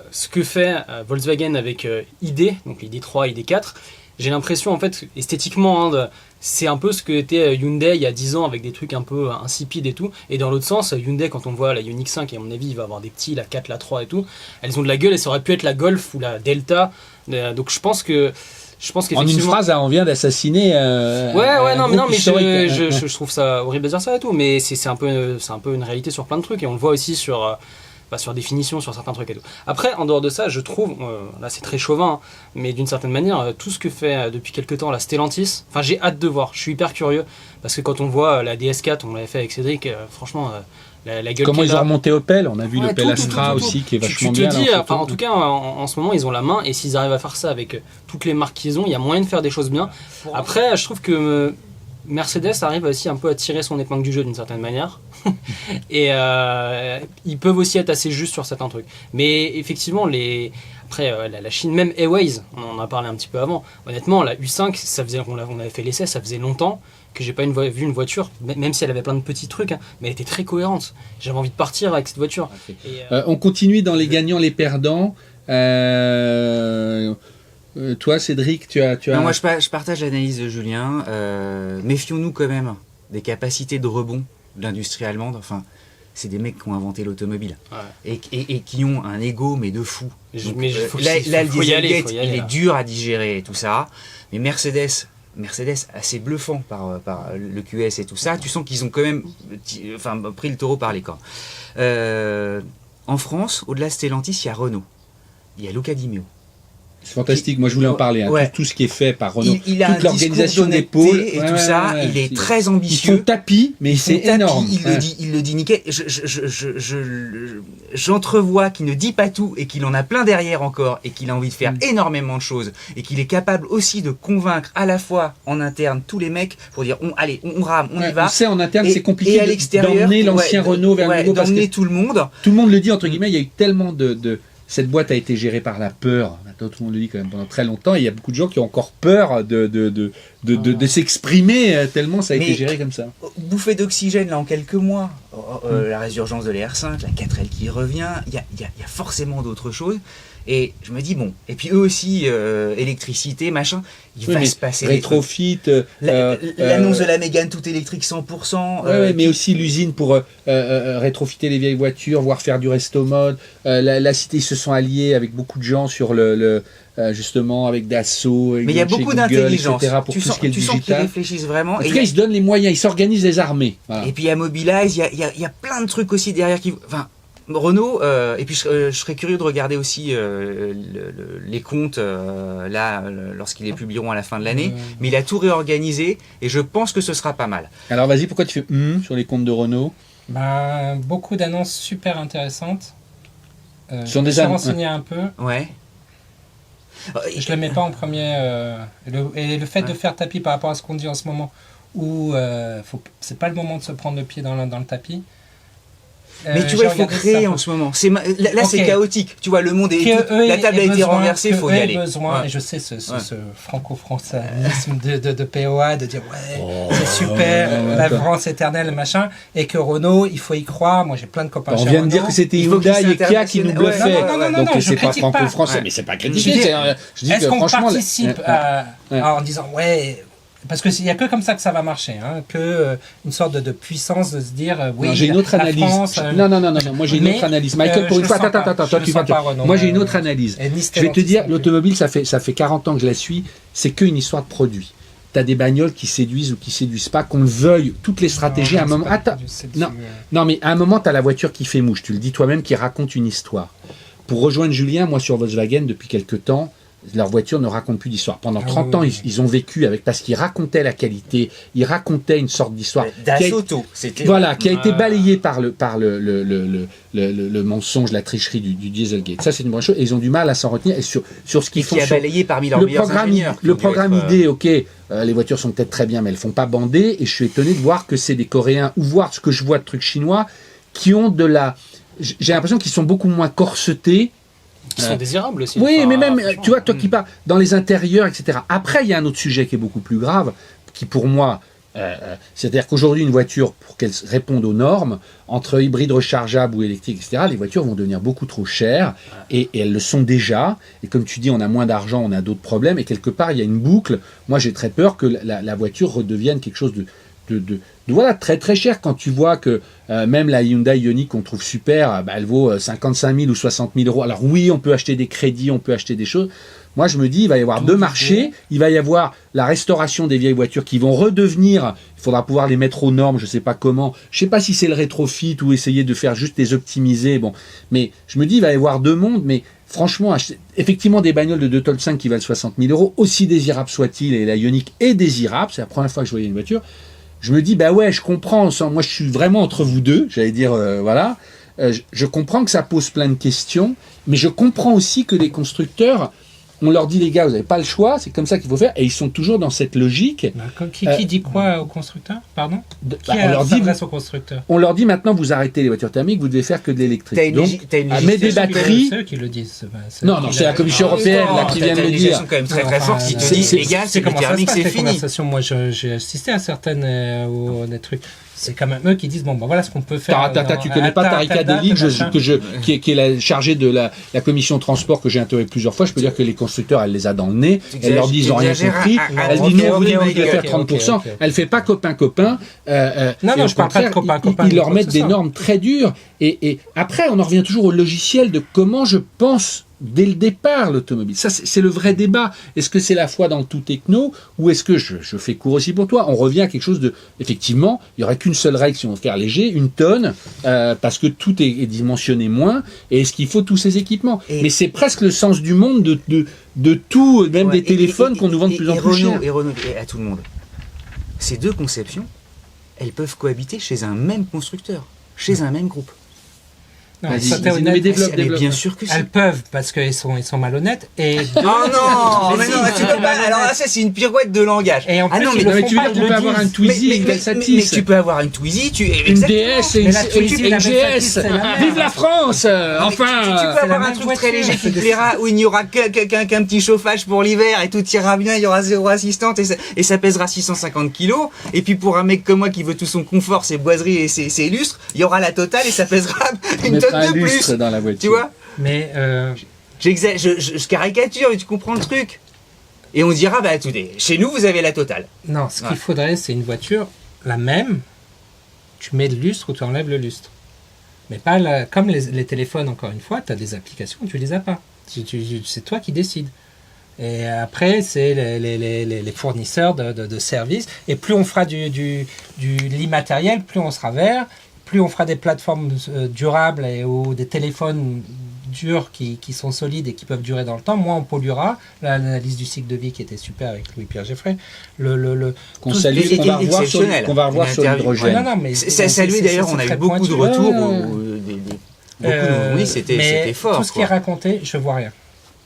ce que fait Volkswagen avec ID, donc l'ID3, ID4, j'ai l'impression, en fait, esthétiquement, hein, c'est un peu ce que était Hyundai il y a 10 ans avec des trucs un peu insipides et tout. Et dans l'autre sens, Hyundai, quand on voit la Ioniq 5, et à mon avis, il va avoir des petits, la 4, la 3 et tout, elles ont de la gueule et ça aurait pu être la Golf ou la Delta. Donc je pense qu'effectivement... En une phrase, on vient d'assassiner. Mais je trouve ça horrible de dire ça et tout, mais c'est un peu une réalité sur plein de trucs et on le voit aussi sur définition, sur certains trucs et tout. Après, en dehors de ça, je trouve, là c'est très chauvin, hein, mais d'une certaine manière, tout ce que fait depuis quelques temps la Stellantis, enfin j'ai hâte de voir, je suis hyper curieux, parce que quand on voit la DS4, on l'avait fait avec Cédric, franchement, la gueule Comment qu'elle ils ont a. remonté Opel, on a vu l'Opel tout, Astra tout. aussi qui est vachement tu bien. te dis, là, en tout cas, en ce moment, ils ont la main, et s'ils arrivent à faire ça avec toutes les marques qu'ils ont, il y a moyen de faire des choses bien. Après, je trouve que Mercedes arrive aussi un peu à tirer son épingle du jeu d'une certaine manière. Et ils peuvent aussi être assez justes sur certains trucs. Mais effectivement, après, la Chine, même Airways, on en a parlé un petit peu avant. Honnêtement, la U5, on avait fait l'essai, ça faisait longtemps que j'ai pas vu une voiture, même si elle avait plein de petits trucs, hein, mais elle était très cohérente. J'avais envie de partir avec cette voiture. On continue dans les gagnants, les perdants. Toi, Cédric, tu as... Non, moi, je partage l'analyse de Julien. Méfions-nous quand même des capacités de rebond de l'industrie allemande. Enfin, c'est des mecs qui ont inventé l'automobile et qui ont un ego, mais de fou. Donc, le Dieselgate, il est dur à digérer et tout ça. Mais Mercedes assez bluffant par le QS et tout ça. Tu sens qu'ils ont quand même pris le taureau par les cornes. En France, au-delà de Stellantis, il y a Renault. Il y a Luca Di Meo. C'est fantastique, moi je voulais en parler, hein. Ouais. Tout ce qui est fait par Renault, il a toute l'organisation des d'honnêteté pôles et tout ça, il est très Ils ambitieux. font tapis, mais c'est énorme. Il le dit nickel. J'entrevois qu'il ne dit pas tout et qu'il en a plein derrière encore et qu'il a envie de faire énormément de choses et qu'il est capable aussi de convaincre à la fois en interne tous les mecs pour dire allez, on rame, on y va. On sait en interne, c'est et compliqué à l'extérieur, d'emmener l'ancien Renault vers le nouveau parce d'emmener que tout le monde. tout le monde le dit entre guillemets, il y a eu tellement de cette boîte a été gérée par la peur. Maintenant, tout le monde le dit quand même pendant très longtemps. Et il y a beaucoup de gens qui ont encore peur de s'exprimer tellement ça a été géré comme ça. Bouffée d'oxygène là en quelques mois. La résurgence de l'ER5, la 4L qui revient. Il y a forcément d'autres choses. Et je me dis bon. Et puis eux aussi, électricité, machin. Il va se passer rétrofit. L'annonce de la Mégane tout électrique 100%. Mais aussi l'usine pour rétrofiter les vieilles voitures, voire faire du resto mode. La cité, ils se sont alliés avec beaucoup de gens sur justement avec Dassault. Mais il y a beaucoup d'intelligence. Pour tout ce qui est tu sens qu'ils digital. réfléchissent vraiment. En tout cas, ils se donnent les moyens, ils s'organisent les armées. Voilà. Et puis il y a Mobilize, il y a plein de trucs aussi derrière qui. Enfin, Renault, et puis je serais curieux de regarder aussi les comptes lorsqu'ils les publieront à la fin de l'année. Mais il a tout réorganisé et je pense que ce sera pas mal. Alors vas-y, pourquoi tu fais sur les comptes de Renault? Beaucoup d'annonces super intéressantes. Sont des je me suis renseigné un peu. Ouais. Je ne le mets pas en premier. Et le fait de faire tapis par rapport à ce qu'on dit en ce moment, où c'est pas le moment de se prendre le pied dans le tapis. Mais tu vois, il faut créer en ce moment. Là, c'est chaotique. Tu vois, le monde est. La table a été renversée, il faut y aller. Et je sais, ce franco-françaisme de POA, de dire c'est super, la France éternelle, machin, et que Renault, il faut y croire. Moi, j'ai plein de copains chez Renault. On vient de dire que c'était Hyundai et Kia qui nous bluffaient. Donc, c'est pas franco-français, mais c'est pas critiqué. Est-ce qu'on participe en disant parce qu'il n'y a que comme ça que ça va marcher, une sorte de puissance de se dire oui. J'ai une autre analyse. France, non, moi j'ai une autre analyse. Michael, pour une fois, attends, tu vas. Moi j'ai une autre analyse. Je vais te dire, l'automobile, ça fait 40 ans que je la suis, c'est qu'une histoire de produit. Tu as des bagnoles qui séduisent ou qui séduisent pas, qu'on le veuille, toutes les stratégies à un moment. Non, mais à un moment, tu as la voiture qui fait mouche, tu le dis toi-même, qui raconte une histoire. Pour rejoindre Julien, moi sur Volkswagen, depuis quelques temps, leur voiture ne raconte plus d'histoire. Pendant 30 ans, ils ont vécu avec, parce qu'ils racontaient la qualité, ils racontaient une sorte d'histoire. D'Assoto, qui a été balayée par le mensonge, la tricherie du Dieselgate. Ça, c'est une bonne chose. Et ils ont du mal à s'en retenir. Et sur ce qu'ils font. Qui a balayé parmi leurs meilleurs ingénieurs. Le programme ID, les voitures sont peut-être très bien, mais elles font pas bander. Et je suis étonné de voir que c'est des Coréens, ou voir ce que je vois de trucs chinois, qui ont j'ai l'impression qu'ils sont beaucoup moins corsetés. Qui sont désirables aussi. Oui, mais même, tu vois, toi qui parles dans les intérieurs, etc. Après, il y a un autre sujet qui est beaucoup plus grave, qui pour moi C'est-à-dire qu'aujourd'hui, une voiture, pour qu'elle réponde aux normes, entre hybride rechargeable ou électrique, etc., les voitures vont devenir beaucoup trop chères, et elles le sont déjà. Et comme tu dis, on a moins d'argent, on a d'autres problèmes, et quelque part, il y a une boucle. Moi, j'ai très peur que la voiture redevienne quelque chose de voilà, très très cher. Quand tu vois que même la Hyundai Ioniq qu'on trouve super, elle vaut 55 000 ou 60 000 euros. Alors oui, on peut acheter des crédits, on peut acheter des choses. Moi, je me dis, il va y avoir deux marchés. Il va y avoir la restauration des vieilles voitures qui vont redevenir, il faudra pouvoir les mettre aux normes, je ne sais pas comment. Je ne sais pas si c'est le rétrofit ou essayer de faire juste les optimiser. Bon, mais je me dis, il va y avoir deux mondes. Mais franchement, effectivement, des bagnoles de 2,5 tonnes qui valent 60 000 euros, aussi désirables soient-ils, et la Ioniq est désirable, c'est la première fois que je voyais une voiture. Je me dis, bah ouais, je comprends. Moi, je suis vraiment entre vous deux, j'allais dire, voilà. Je comprends que ça pose plein de questions, mais je comprends aussi que les constructeurs, on leur dit, les gars, vous n'avez pas le choix, c'est comme ça qu'il faut faire, et ils sont toujours dans cette logique. Qui dit quoi aux constructeurs? Pardon? On leur dit, s'adresse aux constructeurs? On leur dit, maintenant, vous arrêtez les voitures thermiques, vous devez faire que de l'électrique. Donc, mais des batteries... C'est eux qui le disent. Non, c'est la Commission européenne là, qui vient de le dire. Quand même très très forte qui te dit, les gars, c'est le thermique, c'est fini. Moi, j'ai assisté à certaines des trucs. C'est quand même eux qui disent, bon, ben voilà ce qu'on peut faire. Tu connais pas Tarika Deli, qui est la chargée de la commission transport que j'ai interrogée plusieurs fois. Je peux dire que les constructeurs, elle les a dans le nez. Elle leur dit, ils n'ont rien compris. Elle dit, non, vous devez faire 30%. Elle fait pas copain-copain. Non, je parle pas de copain-copain. Ils leur mettent des normes très dures. Et après, on en revient toujours au logiciel de comment je pense dès le départ l'automobile. Ça, c'est le vrai débat. Est-ce que c'est la foi dans le tout techno, ou est-ce que, je fais court aussi pour toi, on revient à quelque chose de... Effectivement, il n'y aurait qu'une seule règle si on veut faire léger, 1 tonne, parce que tout est dimensionné moins, et est-ce qu'il faut tous ces équipements? Mais c'est presque le sens du monde de tout, même des téléphones qu'on nous vend de plus en plus cher. Et Renault, et à tout le monde. Ces deux conceptions, elles peuvent cohabiter chez un même constructeur, chez un même groupe. Non, mais développe. Bien sûr que si. Elles peuvent, parce qu'ils sont malhonnêtes. Et oh non, mais non, tu peux pas. Alors là, ça, c'est une pirouette de langage. Et en plus, tu veux dire qu'on peut avoir un Twizy et une Satis. Mais tu peux avoir une Twizy, une DS et une GS. Vive la France. Enfin. Tu peux avoir un truc très léger qui te plaira, où il n'y aura qu'un petit chauffage pour l'hiver et tout ira bien, il y aura zéro assistante et ça pèsera 650 kilos. Et puis pour un mec comme moi qui veut tout son confort, ses boiseries et ses lustres, il y aura la totale et ça pèsera une tonne de plus dans la voiture. Tu vois? Mais je caricature, mais tu comprends le truc. Et on dira, bah écoutez, chez nous vous avez la totale. Non, ce qu'il faudrait, c'est une voiture la même. Tu mets le lustre ou tu enlèves le lustre. Mais pas comme les téléphones, encore une fois, tu as des applications, tu les as pas. C'est toi qui décides. Et après, c'est les fournisseurs de services. Et plus on fera du l'immatériel, plus on sera vert. Plus on fera des plateformes durables ou des téléphones durs qui sont solides et qui peuvent durer dans le temps, moins on polluera. L'analyse du cycle de vie qui était super avec Louis-Pierre Geffray. Qu'on va revoir sur l'hydrogène. Non, mais salué d'ailleurs, on a eu beaucoup de retours. Oui, c'était fort. Tout ce qui est raconté, je vois rien.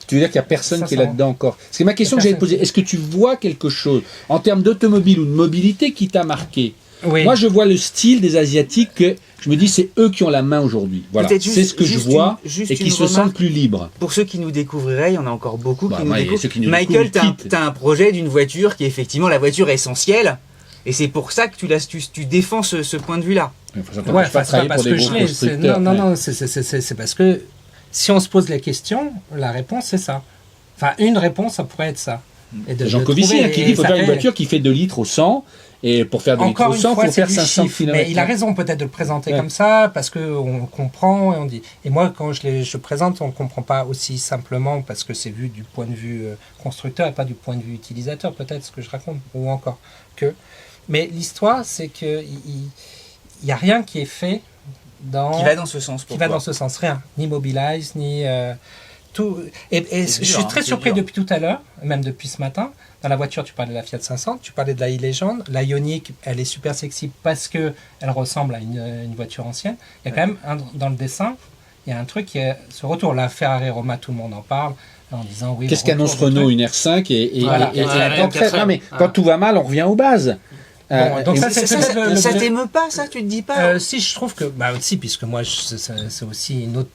Tu veux dire qu'il n'y a personne qui est là-dedans encore? C'est ma question que j'allais te poser. Est-ce que tu vois quelque chose en termes d'automobile ou de mobilité qui t'a marqué? Oui. Moi, je vois le style des Asiatiques que je me dis, c'est eux qui ont la main aujourd'hui. Voilà, c'est ce que je vois et qui se sentent plus libres. Pour ceux qui nous découvriraient, il y en a encore beaucoup qui nous découvrent. Michael, tu as un projet d'une voiture qui est effectivement la voiture essentielle. Et c'est pour ça que tu défends ce point de vue-là. Ouais, c'est pas parce que je l'ai. Non, c'est parce que si on se pose la question, la réponse, c'est ça. Enfin, une réponse, ça pourrait être ça. Jean Covici qui dit qu'il faut faire une voiture qui fait 2 litres au 100. Et pour faire 2 litres au 100, il faut faire 500 km. Mais il a raison peut-être de le présenter comme ça, parce qu'on comprend et on dit. Et moi, quand je présente, on ne comprend pas aussi simplement, parce que c'est vu du point de vue constructeur et pas du point de vue utilisateur, peut-être, ce que je raconte, ou encore que. Mais l'histoire, c'est qu'il n'y a rien qui est fait qui va dans ce sens. Qui va dans ce sens, rien. Ni Mobilize, ni... tout. Et je suis très surpris depuis tout à l'heure, même depuis ce matin. Dans la voiture, tu parlais de la Fiat 500, tu parlais de la e-Legend. La Ioniq, elle est super sexy parce qu'elle ressemble à une voiture ancienne. Il y a quand même, dans le dessin, il y a un truc qui est ce retour. La Ferrari Roma, tout le monde en parle, en disant oui. Qu'est-ce qu'annonce Renault, une R5 et voilà. Non, mais quand tout va mal, on revient aux bases. Bon, donc et ça, c'est peut-être le- Ça t'émeut pas, ça? Tu te dis pas? Si, je trouve que. Bah, si, puisque moi, c'est aussi une autre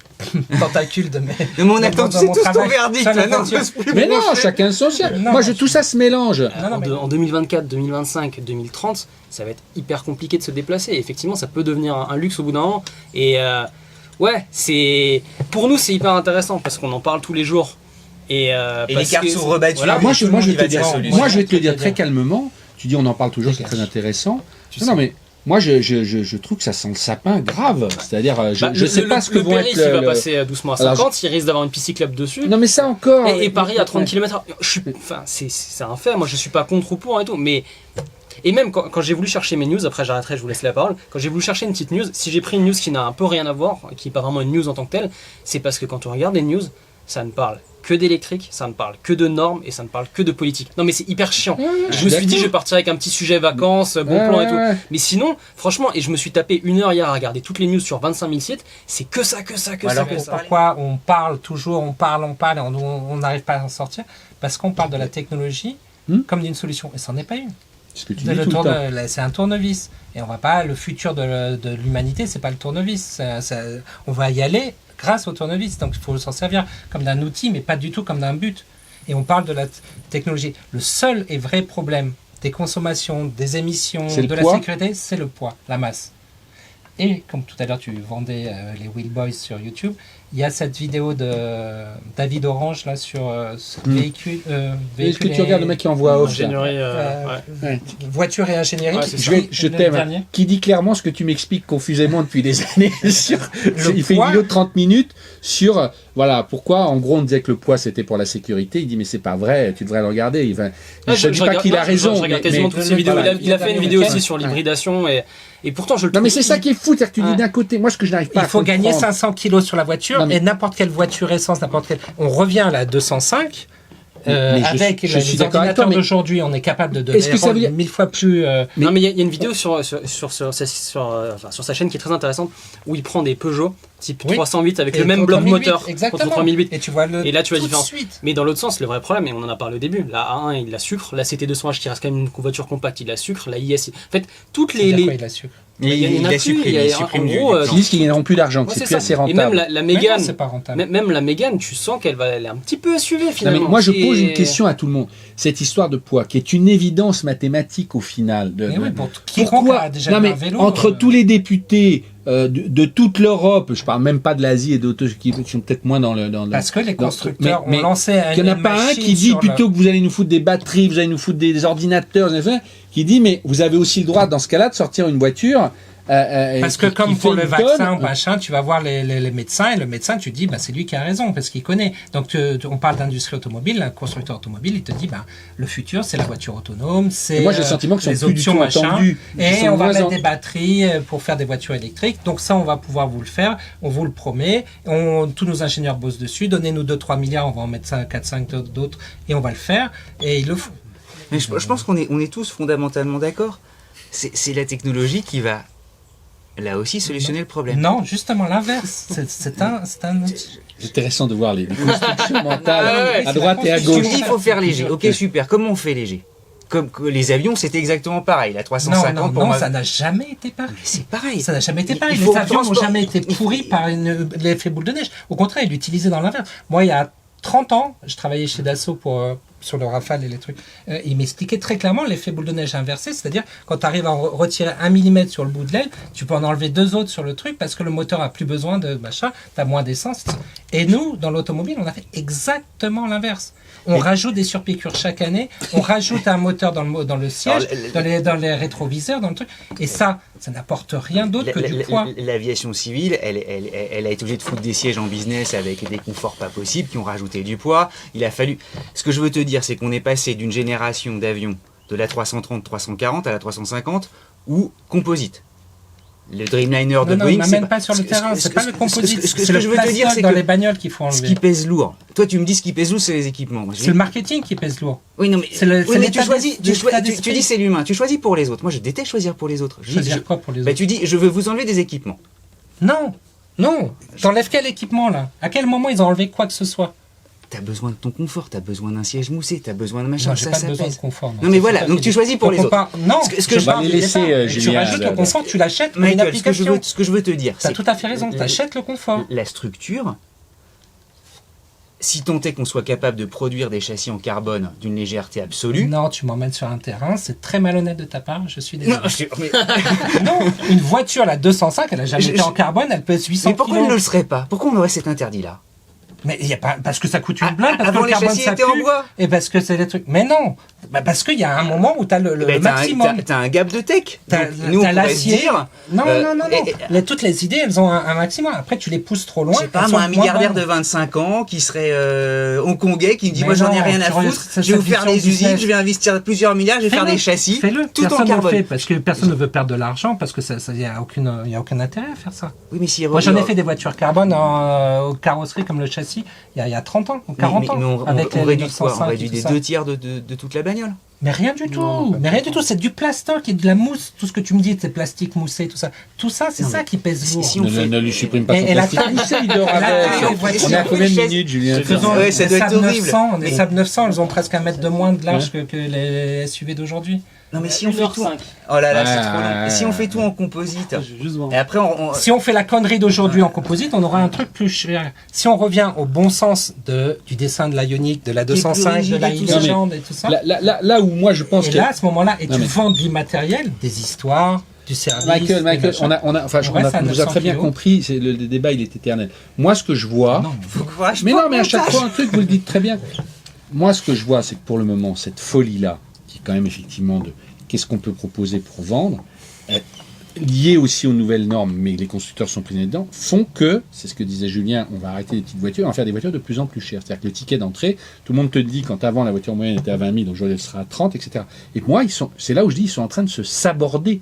tentacule de mes. Mais on attend dans mon tous ton travail. verdict, Ça, là, la non, voiture. parce que- mais non, chacun son chien. Non, Moi, non, tout ça se mélange. Non, mais- En 2024, 2025, 2030, ça va être hyper compliqué de se déplacer. Et effectivement, ça peut devenir un luxe au bout d'un moment. Et ouais, pour nous, c'est hyper intéressant parce qu'on en parle tous les jours. Et les parce cartes que- sont rebattues. voilà. Moi, tout le monde je y vais va te de sa dire, solution. moi, je vais te le dire Je vais très te dire. calmement. Tu dis, on en parle toujours, c'est très intéressant. Non, mais moi, je trouve que ça sent le sapin grave. C'est-à-dire, je sais pas ce que le vont périph', être. il va passer doucement à Alors, 50, il risque d'avoir une piste cyclable dessus. Non, mais ça encore. Et Paris à 30 km/h. Enfin, c'est un fait. Moi, je suis pas contre ou pour et tout. Mais. Et même quand j'ai voulu chercher mes news, après j'arrêterai, je vous laisse la parole. Quand j'ai voulu chercher une petite news, si j'ai pris une news qui n'a un peu rien à voir, qui n'est pas vraiment une news en tant que telle, c'est parce que quand on regarde les news, ça ne parle que d'électrique, ça ne parle que de normes et ça ne parle que de politique. Non mais c'est hyper chiant. Je me suis dit je vais partir avec un petit sujet vacances, bon plan et tout. Mais sinon, franchement, et je me suis tapé 1 heure hier à regarder toutes les news sur 25 000 sites, c'est que ça. Alors pourquoi on parle toujours, on parle et on n'arrive pas à en sortir? Parce qu'on parle de la technologie comme d'une solution. Et ça n'en est pas une. Ce que tu dis tout le temps. C'est un tournevis. Et on va pas, le futur de l'humanité, c'est pas le tournevis. On va y aller grâce au tournevis. Donc il faut s'en servir comme d'un outil, mais pas du tout comme d'un but. Et on parle de la technologie. Le seul et vrai problème des consommations, des émissions, C'est le de la poids. sécurité, c'est le poids, la masse. Et comme tout à l'heure tu vendais les Wheel Boys sur YouTube, il y a cette vidéo de David Orange là sur ce véhicule. Est-ce que tu regardes le mec qui envoie off là Ingénierie, ouais. Ouais. Voiture et ingénierie. Ouais, c'est Je Le t'aime. dernier. Qui dit clairement ce que tu m'expliques confusément depuis des années. Il fait une poids. vidéo de 30 minutes sur voilà pourquoi en gros on disait que le poids c'était pour la sécurité. Il dit mais c'est pas vrai, tu devrais le regarder. Je ne dis pas regarde- qu'il a raison. Je regarde quasiment toutes mais ces vidéos. voilà. Il a fait une vidéo aussi sur Ouais. l'hybridation et pourtant je le Non mais trouve- c'est ça qui est fou, c'est-à-dire que tu dis Ouais. d'un côté, moi ce que je n'arrive pas Il à faut gagner comprendre- 500 kilos sur la voiture Non, mais- et n'importe quelle voiture essence, n'importe quelle. On revient là à 205. Mais Avec je suis les d'accord avec toi, ordinateurs mais- d'aujourd'hui, on est capable de donner Est-ce que ça veut dire- 1000 fois plus. Non mais il y a une vidéo sur sa chaîne qui est très intéressante où il prend des Peugeot type Oui. 308 avec Et le même contre bloc 1008, moteur exactement. contre 3008. Et tu vois le. Et là, tu vois la tout de différence. suite. Mais dans l'autre sens, le vrai problème, et on en a parlé au début, la A1 il la sucre, la CT200H qui reste quand même une voiture compacte, il la sucre, la IS. En fait, toutes C'est-à-dire quoi, les il a su. il y en a plus, supprime, il y a- il supprime en du gros, plan. Ils disent qu'ils gagneront plus d'argent, que ouais, c'est c'est plus assez ça. Et même rentable. la Mais non, Mégane, c'est pas rentable. même la Mégane, tu sens elle est un petit peu SUV Non, mais finalement. moi je Et- pose une question à tout le monde. Cette histoire de poids, qui est une évidence mathématique au final. Mais oui, pour quiconque Pourquoi a déjà non, eu mais un vélo. entre tous les députés de toute l'Europe, je parle même pas de l'Asie et d'autres qui sont peut-être moins dans le. Parce que les dans- constructeurs mais ont lancé il n'y en a pas un qui dit plutôt que vous allez nous foutre des batteries, vous allez nous foutre des ordinateurs, qui dit mais vous avez aussi le droit dans ce cas-là de sortir une voiture. Parce que qui comme pour fait le une vaccin tonne. ou machin, tu vas voir les médecins et le médecin, tu te dis, bah, c'est lui qui a raison parce qu'il connaît. Donc on parle d'industrie automobile, un constructeur automobile, il te dit, bah, le futur c'est la voiture autonome, c'est Et moi j'ai le sentiment qu'ils les sont plus du options tout machin. entendus. Ils Et sont on va moins mettre en- des batteries pour faire des voitures électriques. Donc ça, on va pouvoir vous le faire. On vous le promet. Tous nos ingénieurs bossent dessus. Donnez-nous 2-3 milliards, on va en mettre 4-5 d'autres et on va le faire. Et ils le font. Mais je pense qu'on est tous fondamentalement d'accord. C'est la technologie qui va, là aussi, solutionner le problème. Non, justement l'inverse. C'est un. C'est intéressant de voir les constructions mentales ouais, à c'est droite la et à Tu construction. gauche. me dis, il faut faire léger. Ok, super. Comment on fait léger? Comme que les avions, c'était exactement pareil. La Non, 350 non, pour non, moi. ça n'a jamais été pareil. Mais c'est pareil. Ça n'a jamais été Il pareil. faut Les avions n'ont transport- jamais été pourris par l'effet boule de neige. Au contraire, ils l'utilisaient dans l'inverse. Moi, il y a 30 ans, je travaillais chez Dassault sur le Rafale et les trucs. Il m'expliquait très clairement l'effet boule de neige inversé, c'est-à-dire quand tu arrives à retirer 1 mm sur le bout de l'aile, tu peux en enlever 2 autres sur le truc parce que le moteur a plus besoin de machin, tu as moins d'essence. Et nous, dans l'automobile, on a fait exactement l'inverse. On rajoute des surpiqûres chaque année, on rajoute un moteur dans le siège, Alors, dans les rétroviseurs, dans le truc. Et ça n'apporte rien d'autre que du poids. L'aviation civile, elle a été obligée de foutre des sièges en business avec des conforts pas possibles qui ont rajouté du poids. Il a fallu. Ce que je veux te dire, c'est qu'on est passé d'une génération d'avions de la 330-340 à la 350 ou composite. Le Dreamliner de Non, Boeing, il m'amène pas sur le terrain, c'est pas le composite, c'est le je veux te dire, plastoc c'est dans que les bagnoles qu'il faut ce qui enlever. pèse lourd. Toi, tu me dis ce qui pèse lourd, c'est les équipements. Moi, je C'est dis- le marketing qui pèse lourd. Oui, non, mais, c'est le- oui, c'est mais l'état tu dis c'est l'humain. Tu choisis pour les autres. Moi, je déteste choisir pour les autres. Choisir quoi pour les Bah, autres? tu dis, je veux vous enlever des équipements. Non, non. T'enlèves quel équipement là? À quel moment ils ont enlevé quoi que ce soit? t'as besoin de ton confort, t'as besoin d'un siège moussé, t'as besoin de machin, Non, j'ai ça, pas ça besoin pèse. de confort. Non mais voilà, donc tu choisis pour les autres. Non, Ce que je parle vais du laisser, départ. Et tu Julien, rajoutes le confort, tu l'achètes comme une Michael, application. ce que je veux te dire, T'as c'est tout à fait raison, que t'achètes le confort. la structure, si tant est qu'on soit capable de produire des châssis en carbone d'une légèreté absolue. Non, tu m'emmènes sur un terrain, c'est très malhonnête de ta part, je suis désolé. Non, mais, Non, une voiture, la 205, elle a jamais été en carbone, elle pèse 800 mais pourquoi elle kilos. ne le serait pas? Pourquoi on aurait cet interdit-là? Mais il y a pas, parce que ça coûte une blinde, parce que Avant le les carbone châssis ça étaient en pue, bois. et parce que c'est des trucs. Mais non, parce qu'il y a un moment où t'as le Ben, maximum. t'as un gap de tech. T'as Donc, nous, on pourrait se l'acier. dire, Non, non, non, non. et- Toutes les idées, elles ont un maximum. Après, tu les pousses trop loin. je sais pas, elles moi, sont un moins milliardaire de bonnes. 25 ans qui serait hongkongais, qui me dit, Mais moi, j'en ai non, rien à tu regardes foutre, cette je vais vous faire vision des usines, business. je vais investir plusieurs milliards, je vais faire Fais-le. des châssis, Fais-le. tout en Personne ne le fait carbone. parce que personne ne veut perdre de l'argent parce que ça, y a aucun intérêt à faire ça. Oui, mais si Moi, j'en ai fait des voitures carbone aux carrosseries comme le châssis il y a 30 ans, ou 40 ans. Avec on les réduit quoi? 905 On et réduit tout des ça. 2 tiers de toute la bagnole. Mais rien du tout. Non, pas Mais du rien tout. du tout. C'est du plastoc et de la mousse. Tout ce que tu me dis, c'est plastique moussé, tout ça. Tout ça, c'est Non, ça mais qui pèse lourd. si on fait- Ne lui supprime pas Et son la plastique. taille- Moussé, il dort la avec. taille des On est à voitures. combien de minutes, Julien? Faisons Ouais, ça les doit être Saab horrible. 900, les Mais- Saab 900, elles ont presque 1 mètre de moins de large que les SUV d'aujourd'hui. Non, mais si on fait tout. 1h05. Oh là là, c'est Ouais, trop long. ouais, Et si on ouais. fait tout en composite, Je vais juste voir. et après, Si on fait la connerie d'aujourd'hui en composite, on aura un truc plus cher. Si on revient au bon sens du dessin de la Ioniq, de la Qui est plus 205, de rigide la et tout ça. e-légende et tout ça. Là où moi je pense Et que. là, à ce moment-là, et Non, tu mais- vends de l'immatériel, des histoires, du service. Michael, des on machins. reste à vous a 900 très bien kilos. compris, le débat il est éternel. Moi ce que je vois, Non, faut que je mais porte non mais à mon chaque tâche. fois un truc, vous le dites très bien. Moi ce que je vois c'est que pour le moment cette folie-là, qui est quand même effectivement de qu'est-ce qu'on peut proposer pour vendre, lié aussi aux nouvelles normes, mais les constructeurs sont pris dedans, font que, c'est ce que disait Julien, on va arrêter les petites voitures, on va faire des voitures de plus en plus chères. C'est-à-dire que le ticket d'entrée, tout le monde te le dit, quand avant la voiture moyenne était à 20 000, aujourd'hui elle sera à 30, etc. Et moi, c'est là où je dis, ils sont en train de se saborder.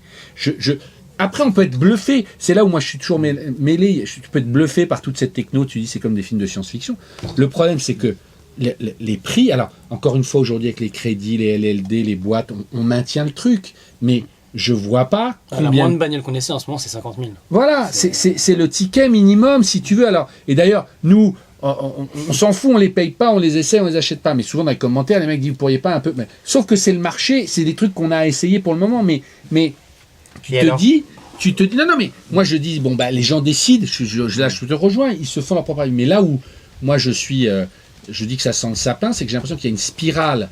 Après, on peut être bluffé. C'est là où moi je suis toujours mêlé. Tu peux être bluffé par toute cette techno. Tu dis c'est comme des films de science-fiction. Le problème, c'est que les prix. Alors, encore une fois, aujourd'hui, avec les crédits, les LLD, les boîtes, on maintient le truc. Mais je vois pas La combien. moindre bagnole qu'on essaie en ce moment, c'est 50 000. Voilà, c'est le ticket minimum, si tu veux. Alors, et d'ailleurs, nous, on s'en fout, on les paye pas, on les essaie, on les achète pas. Mais souvent dans les commentaires, les mecs disent vous pourriez pas un peu. Mais, sauf que c'est le marché, c'est des trucs qu'on a essayé pour le moment. Mais tu Et te alors dis, non, mais moi je dis, bon, bah, les gens décident, là je te rejoins, ils se font leur propre avis. Mais là où moi je dis que ça sent le sapin, c'est que j'ai l'impression qu'il y a une spirale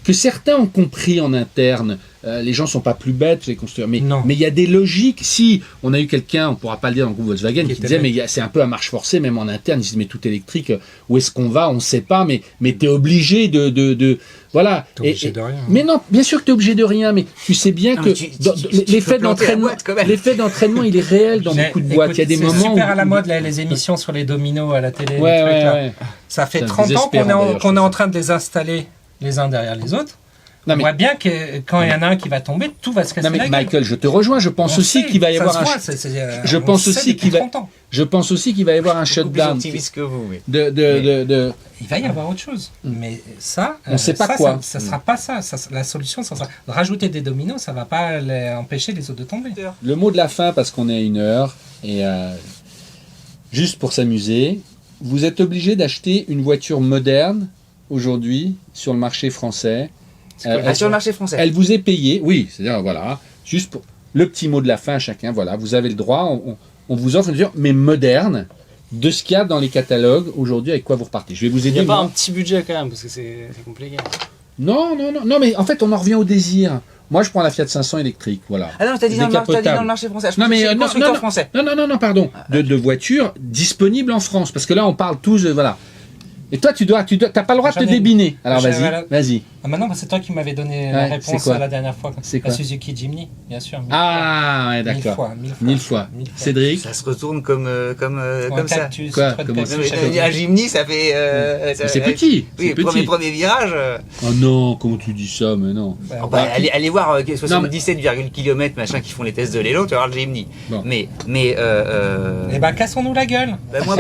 que certains ont compris en interne. Les gens sont pas plus bêtes, les constructeurs, mais Non. il y a des logiques. Si on a eu quelqu'un, on pourra pas le dire dans le groupe Volkswagen, Qui qui était disait, bête. mais c'est un peu à marche forcée, même en interne, ils disent, mais tout électrique, où est-ce qu'on va, on sait pas, mais tu es obligé de voilà. T'es obligé de rien. Mais non, bien sûr que tu es obligé de rien, mais tu sais bien Non, que mais tu l'effet peux planter la d'entraînement, boîte, quand même. l'effet d'entraînement, il est réel dans Mais beaucoup de boîtes. Il y a des écoute, moments c'est super où à la mode, là, les émissions sur les dominos à la télé. les Ouais, trucs, ouais, là. ouais. Ça fait C'est 30 ans désespérant, d'ailleurs, qu'on je est en trouve. train de les installer les uns derrière les autres. Non, On mais- voit bien que quand il y en a un qui va tomber, tout va se casser Non mais la gueule. Michael, je te rejoins. Je pense On aussi sait, qu'il va y ça avoir se un. voit, je on pense le aussi sait qu'il depuis va. 30 ans. Je pense aussi qu'il va y avoir un Beaucoup plus shutdown. optimiste que vous, oui. de. Il va y avoir autre chose. Mais ça, On sait pas ça, quoi. Ça sera pas ça. La solution, ça sera rajouter des dominos, ça va pas empêcher les autres de tomber. Le mot de la fin, parce qu'on est à 1 heure, et juste pour s'amuser, vous êtes obligé d'acheter une voiture moderne aujourd'hui sur le marché français. Sur le marché français. Elle vous est payée, oui, c'est-à-dire voilà, juste pour le petit mot de la fin, chacun, voilà, vous avez le droit, on vous offre une voiture, mais moderne, de ce qu'il y a dans les catalogues aujourd'hui, avec quoi vous repartez. Je vais vous Il n'y aider. a pas moi. un petit budget quand même, parce que c'est compliqué. Non, mais en fait, on en revient au désir. Moi, je prends la Fiat 500 électrique, voilà. Ah non, t'as dit dans le marché français. Je Non, mais, pensais que c'était non, constructeur non, français. Non, pardon. De voitures disponibles en France. Parce que là, on parle tous, voilà. Et toi, t'as pas le droit de te J'en ai- débiner. Alors, Voilà. vas-y. Ah, maintenant, c'est toi qui m'avais donné Ouais, la c'est réponse quoi la dernière fois. C'est La quoi Suzuki Jimny, bien sûr. Ah, ouais, 1000 d'accord. fois. 1000 fois. Cédric, Ça se retourne comme Un ça. cactus, Quoi trop de Comment cactus, ça chaque Un Jimny, ça fait. c'est petit. Oui, C'est petit. premier virage. Oh non, comment tu dis ça, mais non. Ouais, Oh, bah, allez voir 77, km machin qui font les tests de l'élan, tu vas voir le Jimny. Bon. Mais Eh ben, cassons-nous la gueule. bah, moi,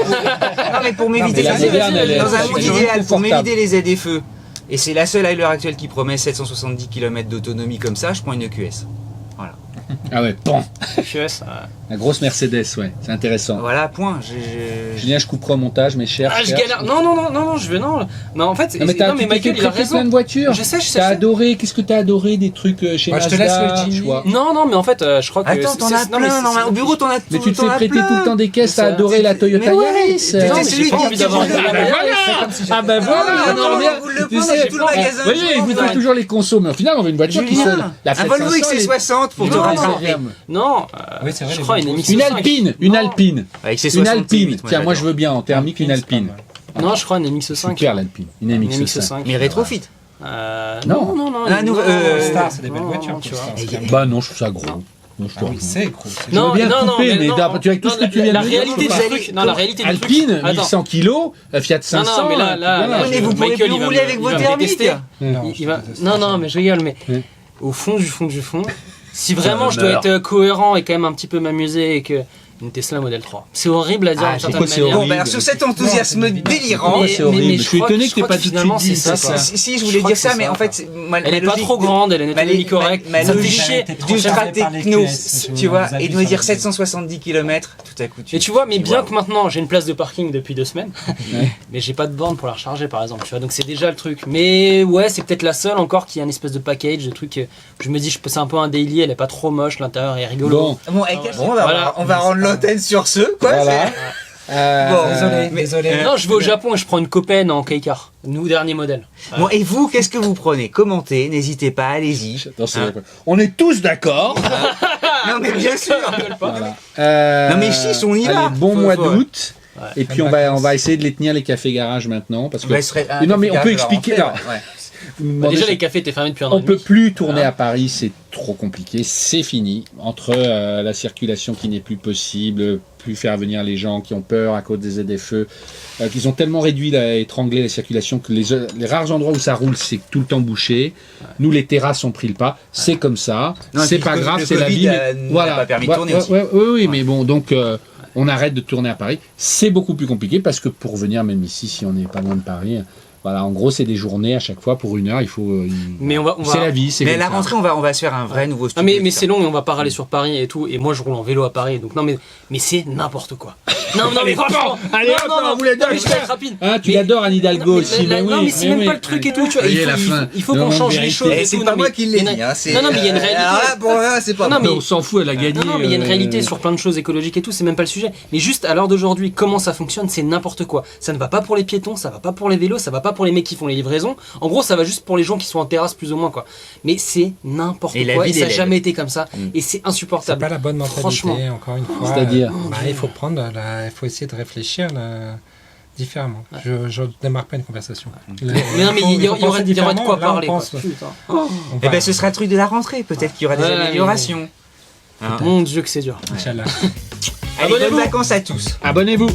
pour m'éviter mais la moderne, elle est- dans un monde c'est idéal, pour confortable. m'éviter les aides-feux, et c'est la seule à l'heure actuelle qui promet 770 km d'autonomie comme ça, je prends une EQS. Voilà. Ah ouais, pan. QS. La grosse Mercedes, ouais, c'est intéressant. Voilà, point. Julien, je couperai au montage, mais cher. Ah, je galère. Non, je veux non. Mais en fait, Non, mais mais Michael, il a prêté plein raison. de voitures. Je sais. T'as adoré, qu'est-ce que t'as adoré des trucs chez Bah, je te Mazda, laisse le Jimmy. tu vois. Non, mais en fait, je crois que. Attends, t'en as non, mais plein. Non, mais au bureau, t'en as Mais tu te fais t'en as prêter plein. tout le temps des caisses, Mais t'as ça- adoré la Toyota Mais ouais, Yaris. t'étais Non, mais celui j'ai pas qui envie d'avoir retirait une la Yaris. Ah bah voilà, Non, on en non, revient. vous le Tu prenez sais, tout le magasin, oui, je vous prends, faites ouais. toujours les consos, mais au final on veut une voiture qui soit Julien, la un Volvo 700, XC60 pour te Non, rattraper. Non, Oui, c'est vrai, je les crois une Volvo. MX5. Une Alpine, une Non. Alpine, Avec ses une 68, Alpine. Tiens, moi je j'adore. veux bien en thermique une C'est pas Alpine. mal. Non, je crois une MX5. Super l'Alpine, une Une MX5. MX5. Mais rétrofit. Non. Non. Ah, non, Star, c'est des belles non, voitures. non, tu vois. Et il y a- Bah non, je trouve ça gros. Non. Non, je te Ah oui, rejoins. c'est gros. c'est Je veux Non, bien non, couper, non, mais non, tu avec tout non, ce que tu viens la de dire, réalité je du peux pas. truc. Non, la réalité du truc. Alpine, Attends. 1100 kilos, Fiat 500. Non, mais là, voilà. Mais vous pourrez Michael, plus il va rouler me- avec il vos va me thermiques. détester. Non, Il va... Non, mais je rigole, mais Ouais. au fond du fond, si vraiment je dois être cohérent et quand même un petit peu m'amuser et que une Tesla Model 3. C'est horrible à dire Ah, d'une certaine pourquoi c'est manière. Bon, horrible. bah, alors, sur cet enthousiasme Non, c'est délirant, Pourquoi c'est horrible Je suis crois étonné que- que t'aies je pas crois que tout de finalement, suite dit c'est ça. ça. si je Je voulais crois dire que ça, c'est mais ça, en quoi. fait, Elle est pas trop grande, elle est anatomie correcte. Ma Ça me logique fait arrêter trop du chargé par les techno, QS, tu vois, vous et de abusez me dire sur les- 770 km, tout à coup. Et tu vois, mais bien Wow. que maintenant j'ai une place de parking depuis 2 semaines, Ouais. mais j'ai pas de borne pour la recharger par exemple, tu vois, donc c'est déjà le truc. Mais ouais, c'est peut-être la seule encore qui a une espèce de package, de truc. Je me dis, c'est un peu un daily, elle est pas trop moche, l'intérieur est rigolo. Bon, Bon, Voilà. on va rendre l'antenne sur ce, quoi. voilà. c'est- Désolé, mais- désolé. Non, je vais au Japon et je prends une Copen en K-Car, nous dernier modèle. Bon, et vous, qu'est-ce que vous prenez? Commentez, n'hésitez pas, allez-y. Attention, Hein. on est tous d'accord. Non, mais bien sûr. Voilà. Non, mais chiche, on y va. Allez, bon Faut- mois faut- d'août. Et puis on va essayer de les tenir les cafés garages maintenant parce que Bah, ce serait un non mais on garage peut de la expliquer. rentrée, alors, ouais. vous me Bah, demandez déjà, ça. les cafés étaient fermés depuis un an On et peut demi. plus tourner Voilà. à Paris, c'est trop compliqué, c'est fini. Entre la circulation qui n'est plus possible, plus faire venir les gens qui ont peur à cause des ZFE, qu'ils ont tellement réduit, étranglé la circulation que les rares endroits où ça roule, c'est tout le temps bouché. Nous, les terrasses ont pris le pas, c'est comme ça, Non, et c'est puis pas le grave, Covid, c'est la vie. n'a pas permis de tourner aussi. Oui, mais bon, donc on arrête de tourner à Paris. C'est beaucoup plus compliqué parce que pour venir même ici, si on n'est pas loin de Paris, voilà, en gros, c'est des journées à chaque fois pour 1 heure. Il faut. Mais on va. C'est la vie, c'est Mais à comme la ça. rentrée, on va se faire un vrai nouveau Non studio. mais c'est long et on va pas râler sur Paris et tout, et moi je roule en vélo à Paris, donc non mais c'est n'importe quoi. Non mais Allez, franchement, allez, hop, on vous l'a dit, mais je vais être rapide. Hein, tu Mais- l'adores, Anne Hidalgo Non, aussi, mais mais non, oui. mais c'est même pas le truc et tout, tu vois. Ça y est, Il la faut, fin. il faut Le qu'on moment de change les vérité. choses. Et et c'est tout, pas non, moi mais qui l'ai il y en a- dit, hein, c'est. Non, mais il y a une réalité. Alors là, pour moi, c'est pas Non, mais moi. on s'en fout, elle a gagné. Non, mais il y a une réalité sur plein de choses écologiques et tout, c'est même pas le sujet. Mais juste à l'heure d'aujourd'hui, comment ça fonctionne, c'est n'importe quoi. Ça ne va pas pour les piétons, ça va pas pour les vélos, ça va pas pour les mecs qui font les livraisons. En gros, ça va juste pour les gens qui sont en terrasse plus ou moins quoi. Mais c'est n'importe Et la quoi vie et ça n'a d'élève. jamais été comme ça et c'est C'est insupportable. pas la bonne mentalité, Franchement. encore une fois. C'est-à-dire Il faut il faut essayer de réfléchir différemment. Je ne démarre pas une conversation. Mais non, mais il y aurait de quoi parler. Quoi. Putain. Eh ben, ce sera le truc de la rentrée. Peut-être qu'il y aura des Ouais, améliorations. Hein. Mon Dieu que c'est dur. Inch'Allah. Allez, bonnes Abonnez-vous. vacances à tous. Abonnez-vous.